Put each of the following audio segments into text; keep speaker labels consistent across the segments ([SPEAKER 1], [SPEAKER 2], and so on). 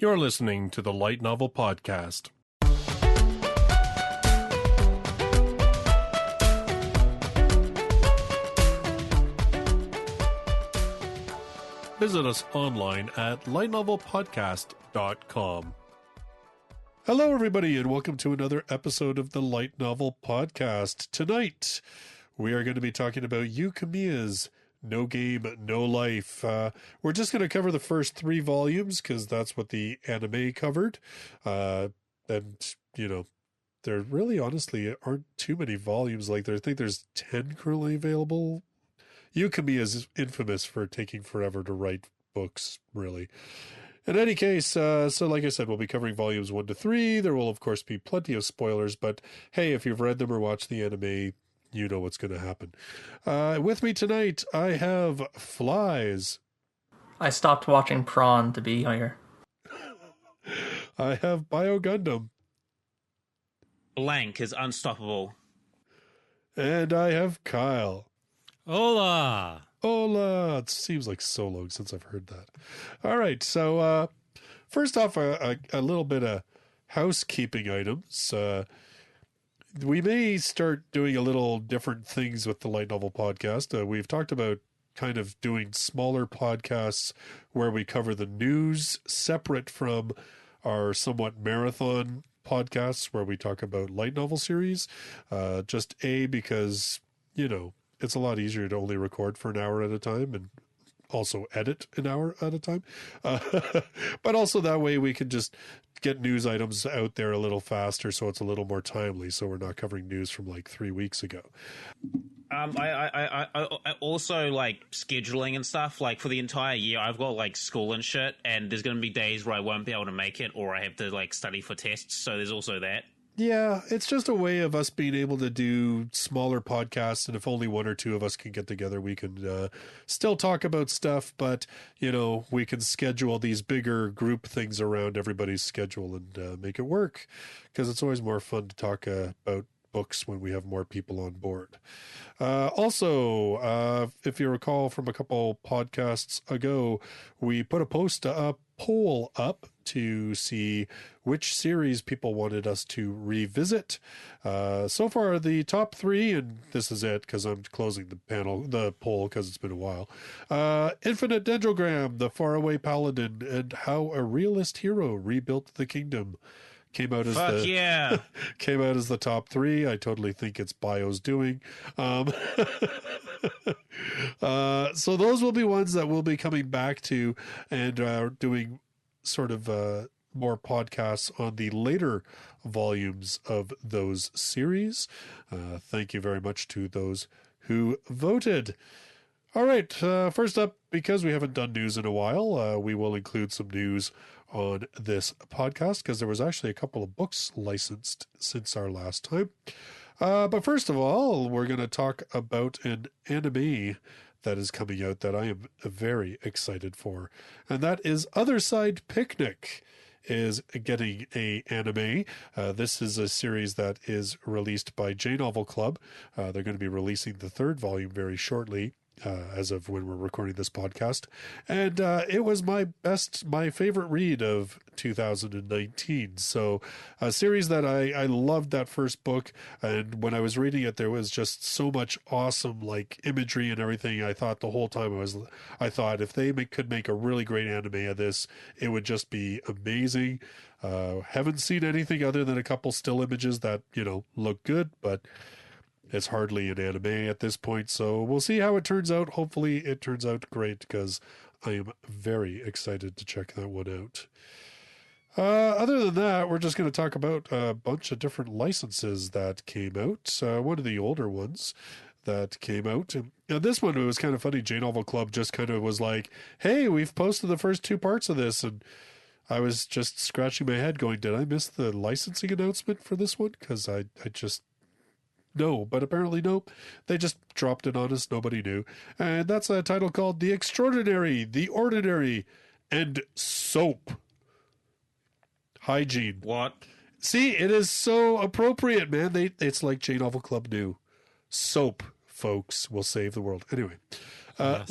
[SPEAKER 1] You're listening to the Light Novel Podcast. Visit us online at lightnovelpodcast.com. Hello, everybody, and welcome to another episode of the Light Novel Podcast. Tonight, we are going to be talking about Yuu Kamiya's No Game, No Life. We're just going to cover the first 3 volumes because that's what the anime covered. And, you know, there really honestly aren't too many volumes like there. I think there's 10 currently available. Yuu Kamiya is infamous for taking forever to write books, really. In any case, so like I said, we'll be covering volumes 1 to 3. There will, of course, be plenty of spoilers, but hey, if you've read them or watched the anime, you know what's going to happen. With me tonight, I have Flies.
[SPEAKER 2] I stopped watching Prawn to be here.
[SPEAKER 1] I have Bio Gundam.
[SPEAKER 3] Blank is unstoppable.
[SPEAKER 1] And I have Kyle.
[SPEAKER 4] Hola!
[SPEAKER 1] Hola! It seems like so long since I've heard that. All right, so first off, a little bit of housekeeping items. We may start doing a little different things with the Light Novel Podcast. We've talked about kind of doing smaller podcasts where we cover the news separate from our somewhat marathon podcasts where we talk about light novel series. Just because, you know, it's a lot easier to only record for an hour at a time and also edit an hour at a time. But also that way we can just get news items out there a little faster so it's a little more timely, so we're not covering news from like 3 weeks ago.
[SPEAKER 3] I also like scheduling and stuff. Like for the entire year, I've got like school and shit, and there's going to be days where I won't be able to make it, or I have to like study for tests. So there's also that.
[SPEAKER 1] Yeah, it's just a way of us being able to do smaller podcasts, and if only 1 or 2 of us can get together, we can still talk about stuff, but, you know, we can schedule these bigger group things around everybody's schedule and make it work, because it's always more fun to talk about books when we have more people on board. Also, if you recall from a couple podcasts ago, we put a poll up to see which series people wanted us to revisit. So far, the top 3, and this is it because I'm closing the poll because it's been a while. Infinite Dendrogram, The Faraway Paladin, and How a Realist Hero Rebuilt the Kingdom came out as came out as the top 3. I totally think it's Bio's doing. So those will be ones that we'll be coming back to and doing sort of more podcasts on the later volumes of those series. Thank you very much to those who voted. All right, first up, because we haven't done news in a while, we will include some news on this podcast because there was actually a couple of books licensed since our last time. But first of all, we're going to talk about an anime that is coming out that I am very excited for, and that is Otherside Picnic is getting a anime. This is a series that is released by J Novel Club. They're going to be releasing the 3rd volume very shortly. As of when we're recording this podcast. And it was my favorite read of 2019. So a series that I loved that first book. And when I was reading it, there was just so much awesome like imagery and everything. I thought the whole time I thought if they could make a really great anime of this, it would just be amazing. Haven't seen anything other than a couple still images that, you know, look good, but it's hardly an anime at this point, so we'll see how it turns out. Hopefully it turns out great, because I am very excited to check that one out. Other than that, we're just going to talk about a bunch of different licenses that came out. One of the older ones that came out. And this one, it was kind of funny. J Novel Club just kind of was like, hey, we've posted the first 2 parts of this, and I was just scratching my head going, did I miss the licensing announcement for this one? Because I just... No, but apparently nope. They just dropped it on us. Nobody knew. And that's a title called The Extraordinary, The Ordinary, and Soap. Hygiene.
[SPEAKER 3] What?
[SPEAKER 1] See, it is so appropriate, man. It's like J Novel Club knew. Soap, folks, will save the world. Anyway, yes.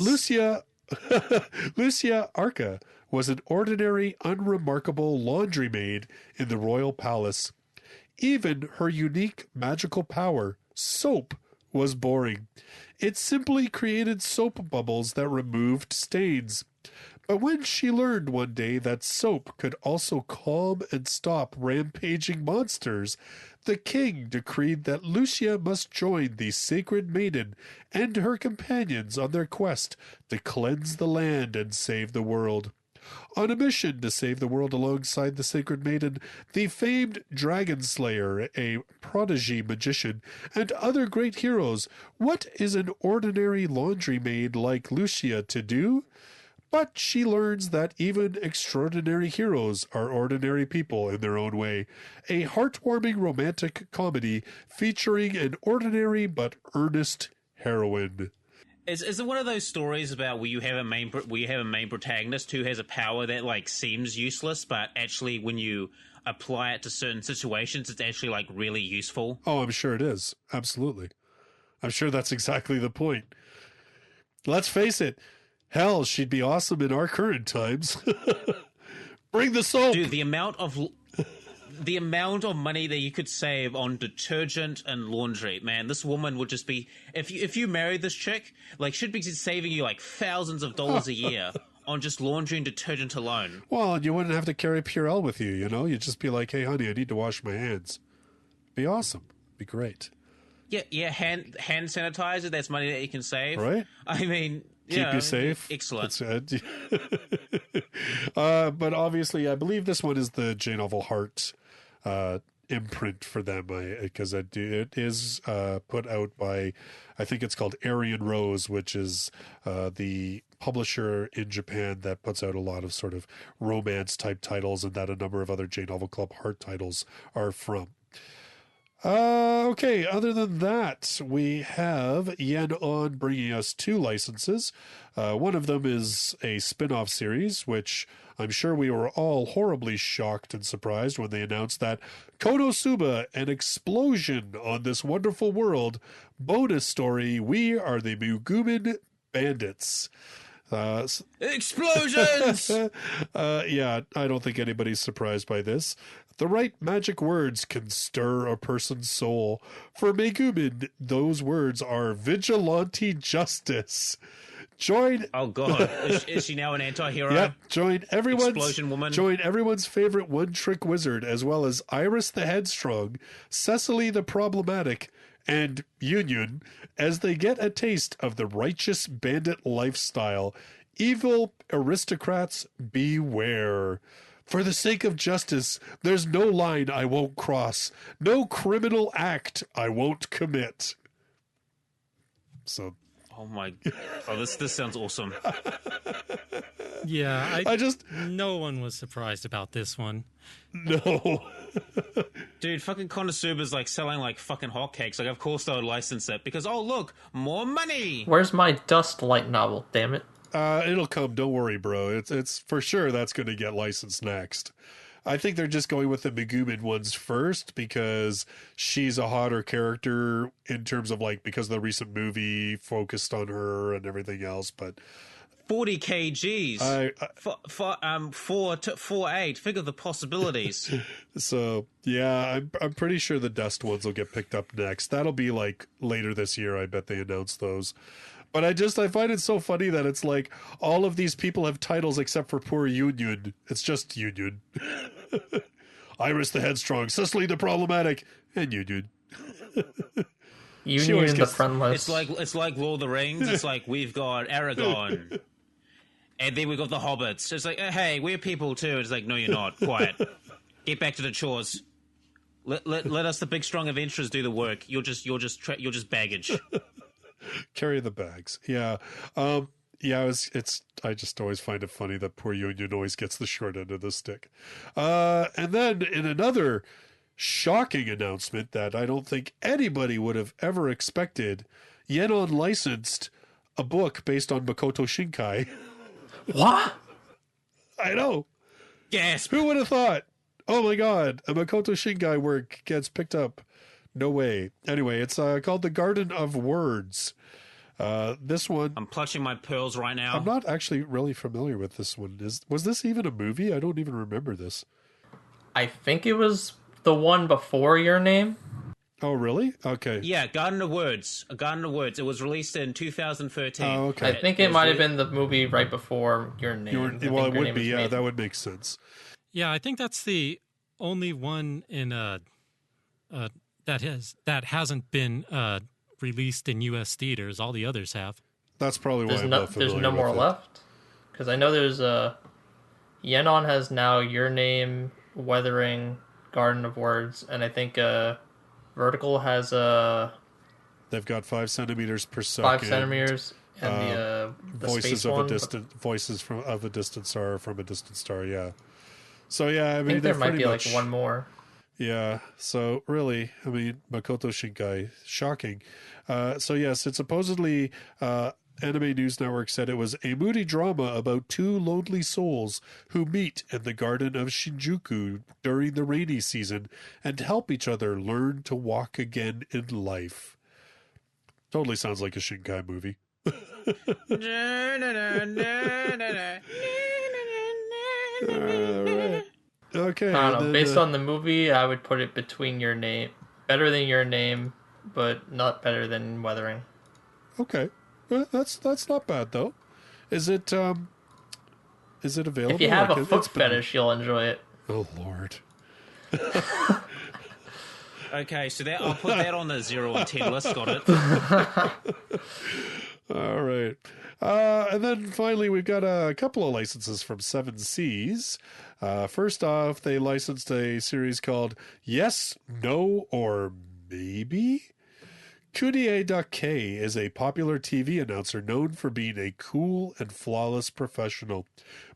[SPEAKER 1] Lucia Arca was an ordinary, unremarkable laundry maid in the royal palace. Even her unique magical power, soap, was boring. It simply created soap bubbles that removed stains. But when she learned one day that soap could also calm and stop rampaging monsters, the king decreed that Lucia must join the sacred maiden and her companions on their quest to cleanse the land and save the world. On a mission to save the world alongside the sacred maiden, the famed dragon slayer, a prodigy magician, and other great heroes, what is an ordinary laundry maid like Lucia to do? But she learns that even extraordinary heroes are ordinary people in their own way. A heartwarming romantic comedy featuring an ordinary but earnest heroine.
[SPEAKER 3] Is it one of those stories about where you have a main protagonist who has a power that like seems useless, but actually when you apply it to certain situations, it's actually like really useful?
[SPEAKER 1] Oh, I'm sure it is. Absolutely. I'm sure that's exactly the point. Let's face it. Hell, she'd be awesome in our current times. Bring the soap!
[SPEAKER 3] Dude, the amount of money that you could save on detergent and laundry, man, this woman would just be... If you married this chick, like, she'd be saving you, like, thousands of dollars a year on just laundry and detergent alone.
[SPEAKER 1] Well, and you wouldn't have to carry Purell with you, you know? You'd just be like, hey, honey, I need to wash my hands. Be awesome. Be great.
[SPEAKER 3] Yeah, hand sanitizer, that's money that you can save.
[SPEAKER 1] Right?
[SPEAKER 3] I mean...
[SPEAKER 1] Keep you safe.
[SPEAKER 3] Excellent.
[SPEAKER 1] But obviously, I believe this one is the J Novel Heart imprint for them, because it is put out by, I think it's called Aryan Rose, which is the publisher in Japan that puts out a lot of sort of romance type titles, and that a number of other J Novel Club Heart titles are from. Okay, other than that, we have Yen On bringing us 2 licenses. One of them is a spin-off series, which I'm sure we were all horribly shocked and surprised when they announced that Konosuba, an explosion on this wonderful world, bonus story, we are the Mugumin Bandits.
[SPEAKER 3] Explosions!
[SPEAKER 1] Yeah, I don't think anybody's surprised by this. The right magic words can stir a person's soul. For Megumin, those words are vigilante justice. Join.
[SPEAKER 3] Oh God, is she now an anti-hero?
[SPEAKER 1] Yep. Join
[SPEAKER 3] Explosion woman.
[SPEAKER 1] Join everyone's favorite one-trick wizard, as well as Iris the Headstrong, Cecily the Problematic, and Union, as they get a taste of the righteous bandit lifestyle. Evil aristocrats, beware. For the sake of justice, there's no line I won't cross, no criminal act I won't commit. So,
[SPEAKER 3] oh my, this sounds awesome.
[SPEAKER 4] Yeah,
[SPEAKER 1] I just
[SPEAKER 4] no one was surprised about this one.
[SPEAKER 1] No.
[SPEAKER 3] Dude, fucking Konosuba's like selling like fucking hotcakes. Like, of course they would license it because, oh look, more money.
[SPEAKER 2] Where's my Dust light novel? Damn it!
[SPEAKER 1] It'll come. Don't worry, bro. It's for sure that's going to get licensed next. I think they're just going with the Megumin ones first because she's a hotter character in terms of like because the recent movie focused on her and everything else. But
[SPEAKER 3] 40 kgs. 4'8". Figure the possibilities.
[SPEAKER 1] So yeah, I'm pretty sure the Dust ones will get picked up next. That'll be like later this year. I bet they announce those. But I find it so funny that it's like all of these people have titles except for poor Union. It's just Union. Iris the Headstrong, Cecily the Problematic, and Union.
[SPEAKER 2] Union the Friendless.
[SPEAKER 3] It's like Lord of the Rings. It's like we've got Aragon. And then we've got the Hobbits. It's like, hey, we're people too. It's like, no, you're not. Quiet. Get back to the chores. Let us, the big strong adventurers, do the work. You're just baggage.
[SPEAKER 1] Carry the bags. Yeah. Yeah, I just always find it funny that poor Union always gets the short end of the stick. And then in another shocking announcement that I don't think anybody would have ever expected, Yenon licensed a book based on Makoto Shinkai.
[SPEAKER 2] What?
[SPEAKER 1] I know.
[SPEAKER 3] Gasp.
[SPEAKER 1] Who would have thought? Oh my God, a Makoto Shinkai work gets picked up. No way. Anyway, it's called The Garden of Words. This one,
[SPEAKER 3] I'm clutching my pearls right now.
[SPEAKER 1] I'm not actually really familiar with this one. Was this even a movie? I don't even remember this.
[SPEAKER 2] I think it was the one before Your Name.
[SPEAKER 1] Oh, really? Okay.
[SPEAKER 3] Yeah, Garden of Words. A Garden of Words. It was released in 2013.
[SPEAKER 1] Oh, okay.
[SPEAKER 2] I think it might have been the movie right before Your Name.
[SPEAKER 1] Well,
[SPEAKER 2] I think
[SPEAKER 1] it
[SPEAKER 2] Your
[SPEAKER 1] would
[SPEAKER 2] Name
[SPEAKER 1] be.
[SPEAKER 2] was
[SPEAKER 1] Yeah,
[SPEAKER 2] made.
[SPEAKER 1] that would make sense.
[SPEAKER 4] Yeah, I think that's the only one in that hasn't been released in U.S. theaters. All the others have.
[SPEAKER 1] That's probably why I'm not familiar
[SPEAKER 2] There's no
[SPEAKER 1] with
[SPEAKER 2] more
[SPEAKER 1] it.
[SPEAKER 2] left. Because I know there's Yenon has now Your Name, Weathering, Garden of Words, and I think Vertical has
[SPEAKER 1] They've got 5 centimeters per second.
[SPEAKER 2] 5 centimeters, and the
[SPEAKER 1] Voices
[SPEAKER 2] space
[SPEAKER 1] of
[SPEAKER 2] one,
[SPEAKER 1] a distant. Voices of a distant star from a distant star. Yeah. So yeah, I
[SPEAKER 2] I
[SPEAKER 1] mean,
[SPEAKER 2] think there
[SPEAKER 1] they're
[SPEAKER 2] might
[SPEAKER 1] pretty
[SPEAKER 2] be
[SPEAKER 1] much,
[SPEAKER 2] like one more.
[SPEAKER 1] Yeah. So really, I mean, Makoto Shinkai, shocking. So yes, it's supposedly Anime News Network said it was a moody drama about 2 lonely souls who meet in the garden of Shinjuku during the rainy season and help each other learn to walk again in life. Totally sounds like a Shinkai movie. All right. Okay.
[SPEAKER 2] I don't know.
[SPEAKER 1] then,
[SPEAKER 2] Based on the movie, I would put it between Your Name, better than Your Name, but not better than Weathering.
[SPEAKER 1] Okay. Well, that's not bad though. Is it available?
[SPEAKER 2] If you have
[SPEAKER 1] Like,
[SPEAKER 2] a foot
[SPEAKER 1] it's been-
[SPEAKER 2] fetish, you'll enjoy it.
[SPEAKER 1] Oh Lord.
[SPEAKER 3] Okay, so I'll put that on the 0 and 10 list. Got it.
[SPEAKER 1] All right. And then finally, we've got a couple of licenses from Seven Seas. First off, they licensed a series called Yes, No, or Maybe? Kunie Dake is a popular TV announcer known for being a cool and flawless professional.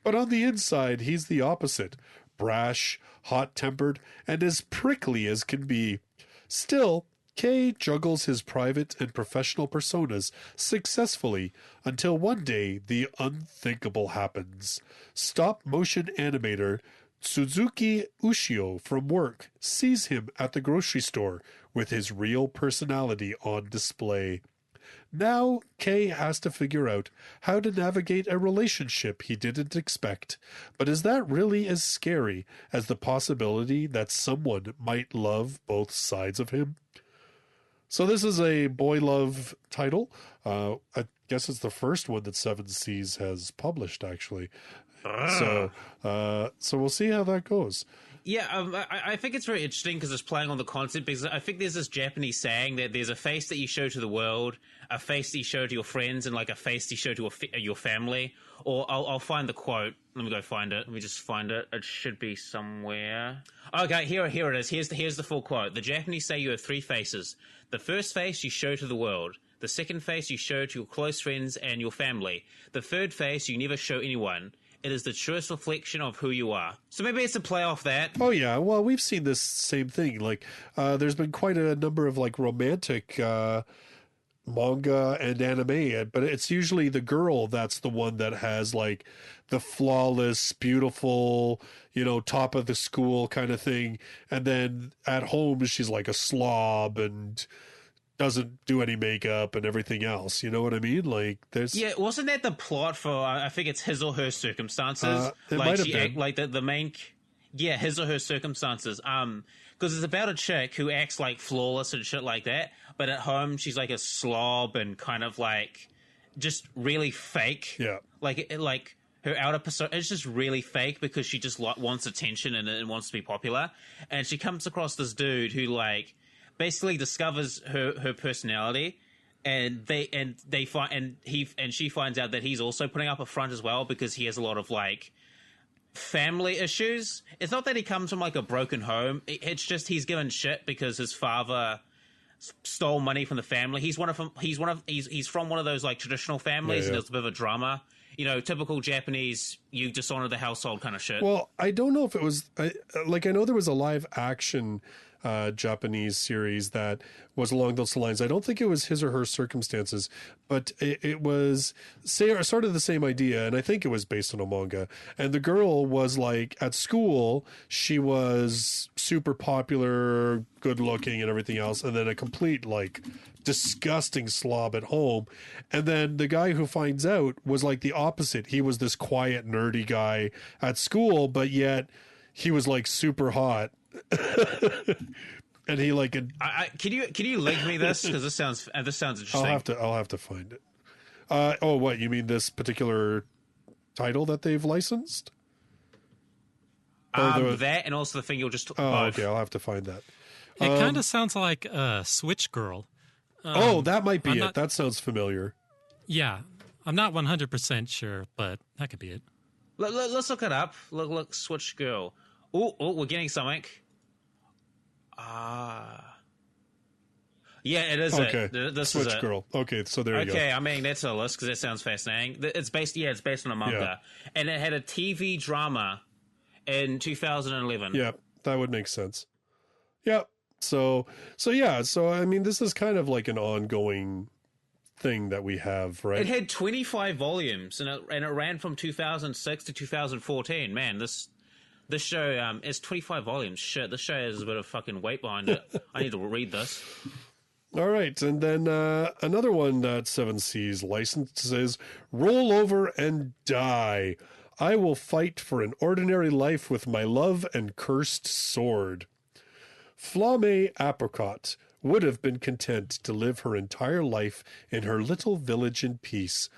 [SPEAKER 1] But on the inside, he's the opposite. Brash, hot-tempered, and as prickly as can be. Still, Kay juggles his private and professional personas successfully until one day the unthinkable happens. Stop-motion animator Suzuki Ushio from work sees him at the grocery store with his real personality on display. Now, Kay has to figure out how to navigate a relationship he didn't expect. But is that really as scary as the possibility that someone might love both sides of him? So this is a boy love title. I guess it's the first one that Seven Seas has published, actually. So we'll see how that goes.
[SPEAKER 3] Yeah, I think it's very interesting because it's playing on the concept, because I think there's this Japanese saying that there's a face that you show to the world, a face that you show to your friends, and like a face that you show to your family. Or I'll find the quote. Let me go find it. Let me just find it. It should be somewhere. Okay, here it is. Here's the full quote. The Japanese say you have 3 faces. The first face you show to the world. The second face you show to your close friends and your family. The third face you never show anyone. It is the truest reflection of who you are. So maybe it's a play off that.
[SPEAKER 1] Oh yeah, well we've seen this same thing. Like, there's been quite a number of like romantic manga and anime, but it's usually the girl that's the one that has like the flawless, beautiful, top of the school kind of thing, and then at home she's like a slob and doesn't do any makeup and everything else. You know what I mean? Like, there's
[SPEAKER 3] wasn't that the plot for? I think it's His or Her Circumstances.
[SPEAKER 1] It
[SPEAKER 3] like
[SPEAKER 1] might have
[SPEAKER 3] she
[SPEAKER 1] been.
[SPEAKER 3] like the main. Yeah, His or Her Circumstances. Because it's about a chick who acts like flawless and shit like that, but at home she's like a slob and kind of like just really fake.
[SPEAKER 1] Yeah.
[SPEAKER 3] Like her outer persona is just really fake because she just wants attention and wants to be popular, and she comes across this dude who like basically discovers her personality, and she finds out that he's also putting up a front as well because he has a lot of like family issues. It's not that he comes from like a broken home. It's just he's given shit because his father stole money from the family. He's from one of those like traditional families, and there's a bit of a drama. Typical Japanese, you dishonor the household kind of shit.
[SPEAKER 1] Well, I don't know if it was I know there was a live action Japanese series that was along those lines. I don't think it was His or Her Circumstances, but it was sort of the same idea, and I think it was based on a manga. And the girl was like, at school, she was super popular, good looking, and everything else, and then a complete, like, disgusting slob at home. And then the guy who finds out was like the opposite. He was this quiet, nerdy guy at school, but yet he was like super hot. And he like can
[SPEAKER 3] you link me this, because this sounds interesting.
[SPEAKER 1] I'll have to find it. Oh, what you mean, this particular title that they've licensed?
[SPEAKER 3] That and also the thing you'll just both.
[SPEAKER 1] Okay, I'll have to find that.
[SPEAKER 4] It kind of sounds like Switch Girl.
[SPEAKER 1] That might be it. That sounds familiar.
[SPEAKER 4] Yeah, I'm not 100% sure, but that could be it.
[SPEAKER 3] Let's look it up. Look, Switch Girl. Oh, we're getting something. Yeah, it is.
[SPEAKER 1] Okay,
[SPEAKER 3] this
[SPEAKER 1] Switch
[SPEAKER 3] is it.
[SPEAKER 1] Girl. Okay, so there you go.
[SPEAKER 3] Okay, I mean, that's a list because it sounds fascinating. It's based on a manga, and it had a TV drama in 2011.
[SPEAKER 1] Yeah, that would make sense. Yeah. So I mean, this is kind of like an ongoing thing that we have, right?
[SPEAKER 3] It had 25 volumes, and it ran from 2006 to 2014. Man, this show is 25 volumes. Shit, this show has a bit of fucking weight behind it. I need to read this.
[SPEAKER 1] All right, and then another one that Seven Seas licensed is Roll Over and Die. I will fight for an ordinary life with my love and cursed sword. Flamme Apricot would have been content to live her entire life in her little village in peace.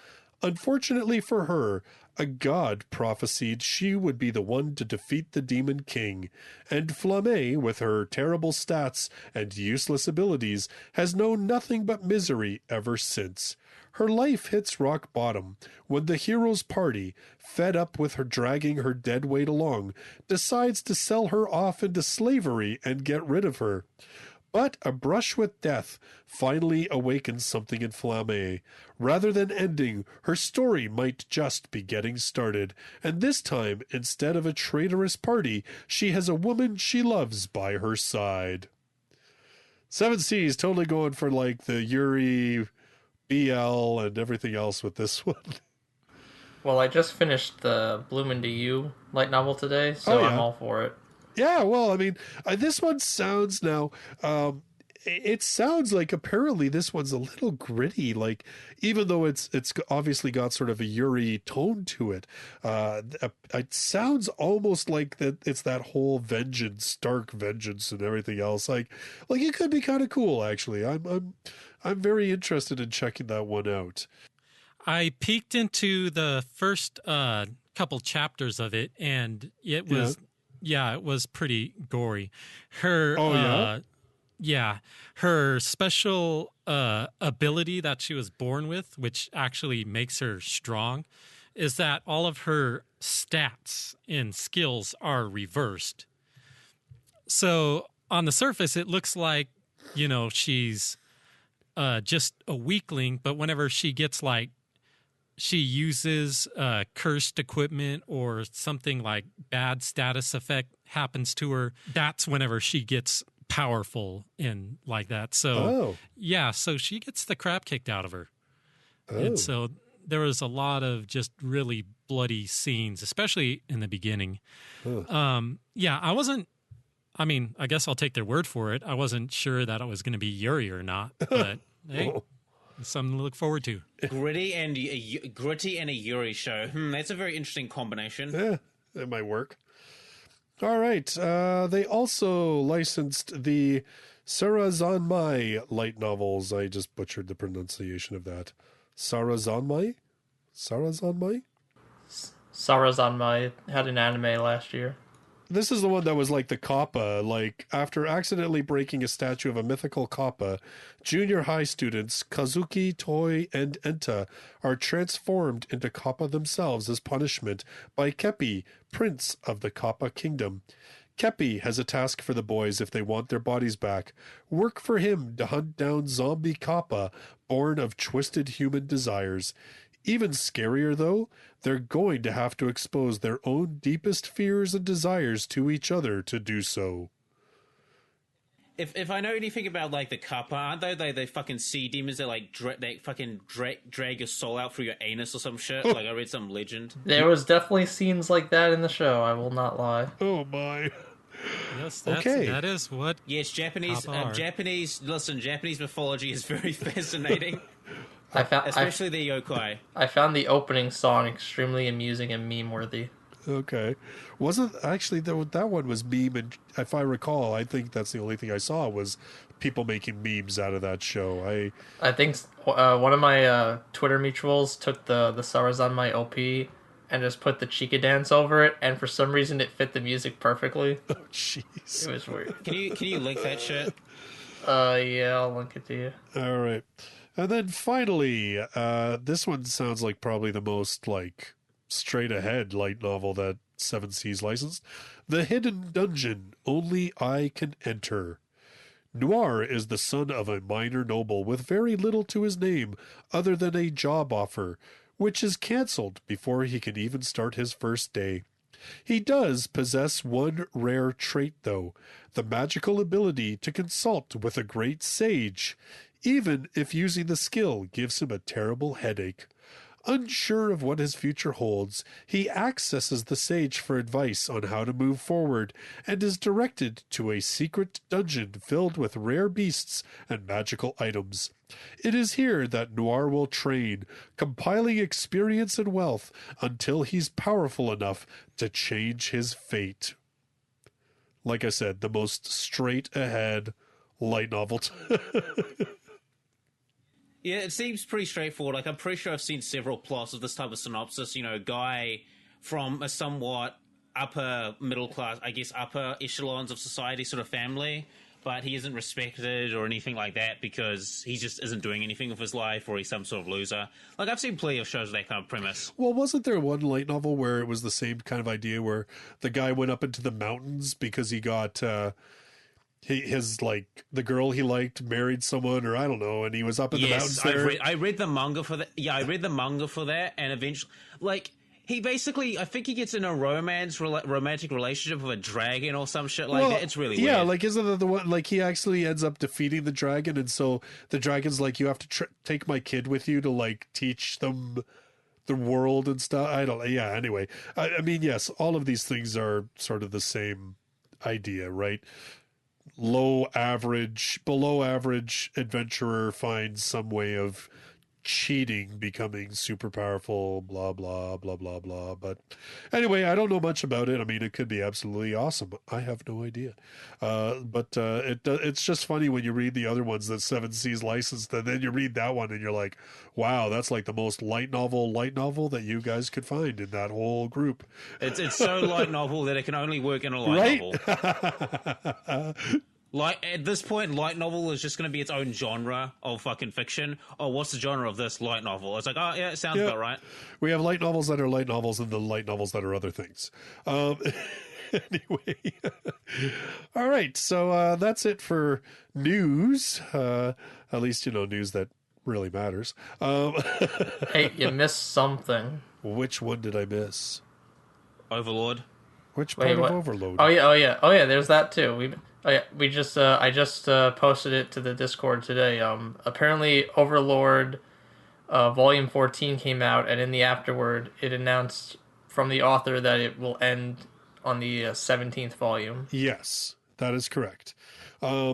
[SPEAKER 1] Unfortunately for her, a god prophesied she would be the one to defeat the Demon King, and Flamme, with her terrible stats and useless abilities, has known nothing but misery ever since. Her life hits rock bottom when the hero's party, fed up with her dragging her dead weight along, decides to sell her off into slavery and get rid of her. But a brush with death finally awakens something in Flamme. Rather than ending, her story might just be getting started, and this time, instead of a traitorous party, she has a woman she loves by her side. Seven Seas totally going for like the Yuri, BL, and everything else with this one.
[SPEAKER 2] Well, I just finished the Bloom into You light novel today, so I'm all for it.
[SPEAKER 1] Yeah, well, I mean, this one sounds now, it sounds like apparently this one's a little gritty, like, even though it's obviously got sort of a Yuri tone to it, it sounds almost like that it's that whole vengeance, dark vengeance and everything else. Like it could be kind of cool, actually. I'm very interested in checking that one out.
[SPEAKER 4] I peeked into the first couple chapters of it, and it was... Yeah, it was pretty gory. Her, her special ability that she was born with, which actually makes her strong, is that all of her stats and skills are reversed. So on the surface, it looks like, she's just a weakling, but whenever she gets she uses cursed equipment or something like bad status effect happens to her, that's whenever she gets powerful and like that. So, so she gets the crap kicked out of her. And so there was a lot of just really bloody scenes, especially in the beginning. I guess I'll take their word for it. I wasn't sure that it was going to be Yuri or not, but hey. Something to look forward to.
[SPEAKER 3] Gritty and a Yuri show. That's a very interesting combination.
[SPEAKER 1] Yeah, that might work. All right. They also licensed the Sarazanmai light novels. I just butchered the pronunciation of that. Sarazanmai? Sarazanmai
[SPEAKER 2] had an anime last year.
[SPEAKER 1] This is the one that was like the Kappa. Like, after accidentally breaking a statue of a mythical Kappa, junior high students Kazuki, Toi, and Enta are transformed into Kappa themselves as punishment by Keppi, prince of the Kappa kingdom. Keppi has a task for the boys if they want their bodies back. Work for him to hunt down zombie Kappa, born of twisted human desires. Even scarier, though, they're going to have to expose their own deepest fears and desires to each other to do so.
[SPEAKER 3] if I know anything about like the kappa, aren't they fucking sea demons that like they fucking drag your soul out through your anus or some shit? Like I read some legend.
[SPEAKER 2] There was definitely scenes like that in the show. I will not lie.
[SPEAKER 1] Oh my.
[SPEAKER 4] Yes,
[SPEAKER 1] Okay.
[SPEAKER 4] that is what.
[SPEAKER 3] Yes, Japanese.
[SPEAKER 4] Kappa are.
[SPEAKER 3] Japanese mythology is very fascinating,
[SPEAKER 2] I found
[SPEAKER 3] especially the yokai.
[SPEAKER 2] I found the opening song extremely amusing and meme worthy.
[SPEAKER 1] Okay. Wasn't actually that one was meme, and if I recall, I think that's the only thing I saw was people making memes out of that show.
[SPEAKER 2] I think one of my Twitter mutuals took the Sarazan My OP and just put the Chica dance over it, and for some reason it fit the music perfectly.
[SPEAKER 1] Oh jeez.
[SPEAKER 2] It was weird.
[SPEAKER 3] Can you link that shit?
[SPEAKER 2] Yeah, I'll link it to you.
[SPEAKER 1] All right. And then finally, this one sounds like probably the most like straight ahead light novel that Seven Seas licensed. The Hidden Dungeon, Only I Can Enter. Noir is the son of a minor noble with very little to his name other than a job offer, which is cancelled before he can even start his first day. He does possess one rare trait, though, the magical ability to consult with a great sage, even if using the skill gives him a terrible headache. Unsure of what his future holds, he accesses the sage for advice on how to move forward and is directed to a secret dungeon filled with rare beasts and magical items. It is here that Noir will train, compiling experience and wealth until he's powerful enough to change his fate. Like I said, the most straight-ahead light novel.
[SPEAKER 3] Yeah, it seems pretty straightforward. Like, I'm pretty sure I've seen several plots of this type of synopsis. You know, guy from a somewhat upper middle class, I guess upper echelons of society sort of family, but he isn't respected or anything like that because he just isn't doing anything with his life or he's some sort of loser. Like, I've seen plenty of shows with that kind of premise.
[SPEAKER 1] Well, wasn't there one light novel where it was the same kind of idea where the guy went up into the mountains because he got... his like the girl he liked married someone, or I don't know, and he was up in the mountains there.
[SPEAKER 3] I read the manga for that. Yeah, I read the manga for that, and eventually, like, he basically, I think he gets in a romantic relationship with a dragon or some shit like that. It's really weird.
[SPEAKER 1] Yeah, like isn't that the one? Like he actually ends up defeating the dragon, and so the dragon's like, you have to take my kid with you to like teach them the world and stuff. I don't. Yeah. Anyway, I mean, yes, all of these things are sort of the same idea, right? Below average adventurer finds some way of cheating, becoming super powerful, blah, blah, blah, blah, blah. But anyway, I don't know much about it. I mean, it could be absolutely awesome. I have no idea. But it's just funny when you read the other ones that Seven Seas licensed, and then you read that one and you're like, wow, that's like the most light novel that you guys could find in that whole group.
[SPEAKER 3] It's so light novel that it can only work in a light novel. Like, at this point, light novel is just going to be its own genre of fucking fiction. Oh, what's the genre of this light novel? It's like, oh, yeah, it sounds about right.
[SPEAKER 1] We have light novels that are light novels and the light novels that are other things. Anyway. All right. So that's it for news. At least, news that really matters.
[SPEAKER 2] Hey, you missed something.
[SPEAKER 1] Which one did I miss?
[SPEAKER 3] Overlord.
[SPEAKER 1] Which part of Overload?
[SPEAKER 2] Oh yeah. There's that too. I just posted it to the Discord today. Apparently Overlord, Volume 14 came out, and in the afterword, it announced from the author that it will end on the 17th volume.
[SPEAKER 1] Yes, that is correct. I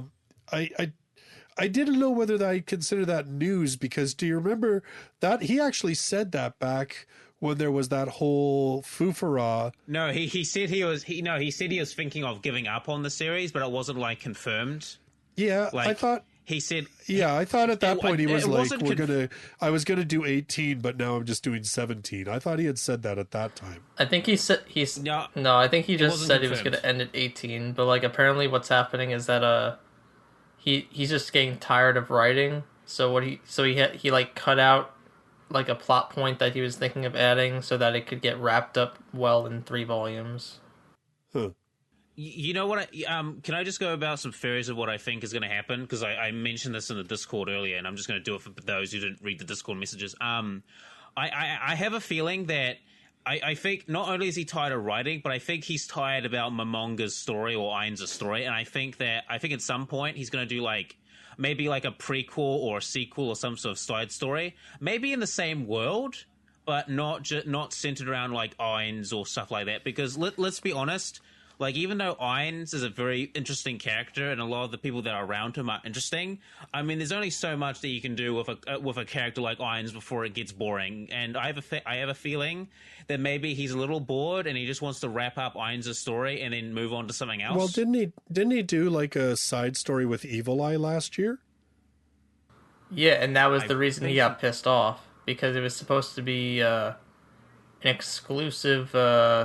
[SPEAKER 1] didn't know whether I consider that news, because do you remember that he actually said that back when there was that whole foofara?
[SPEAKER 3] No, he said he was thinking of giving up on the series, but it wasn't like confirmed.
[SPEAKER 1] Yeah,
[SPEAKER 3] like,
[SPEAKER 1] I thought
[SPEAKER 3] he said.
[SPEAKER 1] Yeah, I thought at that point he was like, I was gonna do 18, but now I'm just doing 17. I thought he had said that at that time.
[SPEAKER 2] I think he said no. I think he just said he was gonna end at 18. But like apparently, what's happening is that he's just getting tired of writing. So he like cut out like a plot point that he was thinking of adding so that it could get wrapped up well in 3 volumes.
[SPEAKER 1] Huh.
[SPEAKER 3] You know what? Can I just go about some theories of what I think is going to happen? Because I mentioned this in the Discord earlier, and I'm just going to do it for those who didn't read the Discord messages. I have a feeling that I think not only is he tired of writing, but I think he's tired about Momonga's story or Ainz's story, and I think at some point he's going to do like maybe like a prequel or a sequel or some sort of side story, maybe in the same world, but not centered around like Ainz or stuff like that. Because let's be honest. Like, even though Ainz is a very interesting character and a lot of the people that are around him are interesting, I mean, there's only so much that you can do with a character like Ainz before it gets boring. And I have a feeling that maybe he's a little bored and he just wants to wrap up Ainz's story and then move on to something else.
[SPEAKER 1] Well, didn't he do like a side story with Evil Eye last year?
[SPEAKER 2] Yeah, and that was the reason he got pissed off, because it was supposed to be an exclusive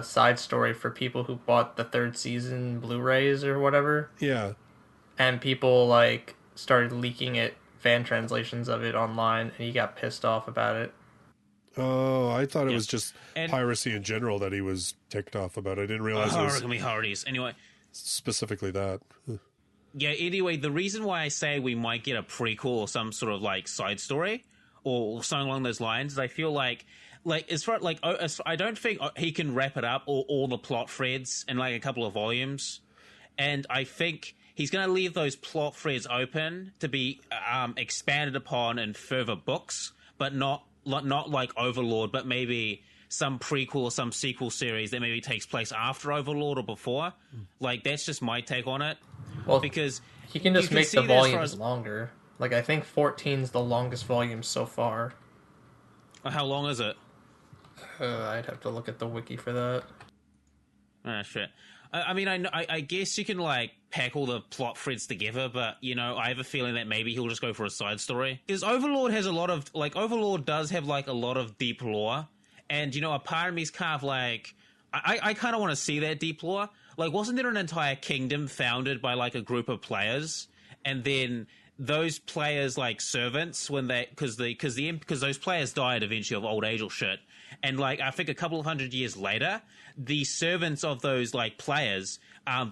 [SPEAKER 2] side story for people who bought the third season Blu-rays or whatever.
[SPEAKER 1] Yeah.
[SPEAKER 2] And people like started leaking fan translations of it online, and he got pissed off about it.
[SPEAKER 1] Oh, I thought it was just piracy in general that he was ticked off about. I didn't realize it was
[SPEAKER 3] Hardies. Anyway,
[SPEAKER 1] specifically that.
[SPEAKER 3] Yeah, anyway, the reason why I say we might get a prequel or some sort of like side story or something along those lines is I feel like as far like I don't think he can wrap it up or all the plot threads in like a couple of volumes, and I think he's going to leave those plot threads open to be expanded upon in further books, but not like Overlord, but maybe some prequel or some sequel series that maybe takes place after Overlord or before. Like, that's just my take on it.
[SPEAKER 2] Well,
[SPEAKER 3] because
[SPEAKER 2] he can just make the volumes longer. Like, I think 14 is the longest volume so far.
[SPEAKER 3] How long is it?
[SPEAKER 2] I'd have to look at the wiki for that.
[SPEAKER 3] Ah, shit. I mean, I guess you can, like, pack all the plot threads together, but, you know, I have a feeling that maybe he'll just go for a side story. Because Overlord has a lot of, like, Overlord does have, like, a lot of deep lore, and, you know, a part of me's kind of, like, I kind of want to see that deep lore. Like, wasn't there an entire kingdom founded by, like, a group of players, and then those players, like, servants, when they, because those players died eventually of old age or shit, and, like, I think a couple of hundred years later, the servants of those, like, players,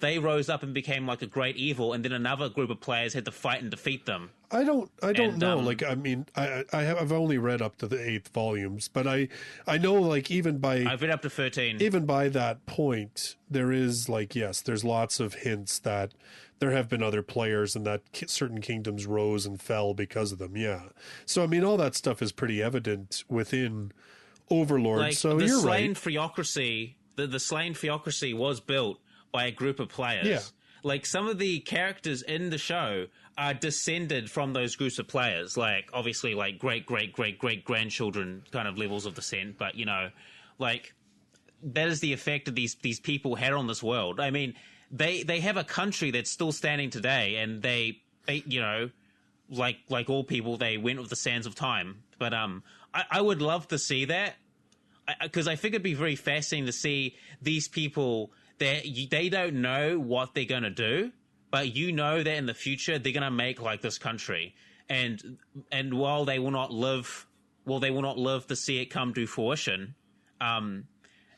[SPEAKER 3] they rose up and became, like, a great evil, and then another group of players had to fight and defeat them.
[SPEAKER 1] I don't know. Like, I mean, I've only read up to the 8th volumes, but I know, like, I've
[SPEAKER 3] read up to 13.
[SPEAKER 1] Even by that point, there is, like, yes, there's lots of hints that there have been other players and that certain kingdoms rose and fell because of them. Yeah. So, I mean, all that stuff is pretty evident within Overlord.
[SPEAKER 3] Like,
[SPEAKER 1] so
[SPEAKER 3] the
[SPEAKER 1] you're
[SPEAKER 3] slain
[SPEAKER 1] right.
[SPEAKER 3] Theocracy, the slain Theocracy was built by a group of players.
[SPEAKER 1] Yeah.
[SPEAKER 3] Like, some of the characters in the show are descended from those groups of players. Like, obviously, like, great-great-great-great-grandchildren kind of levels of descent. But, you know, like, that is the effect that these people had on this world. I mean, they have a country that's still standing today, and they you know, like all people, they went with the sands of time. But I would love to see that, because I think it'd be very fascinating to see these people that they don't know what they're going to do, but you know that in the future they're going to make like this country, and while they will not live to see it come to fruition,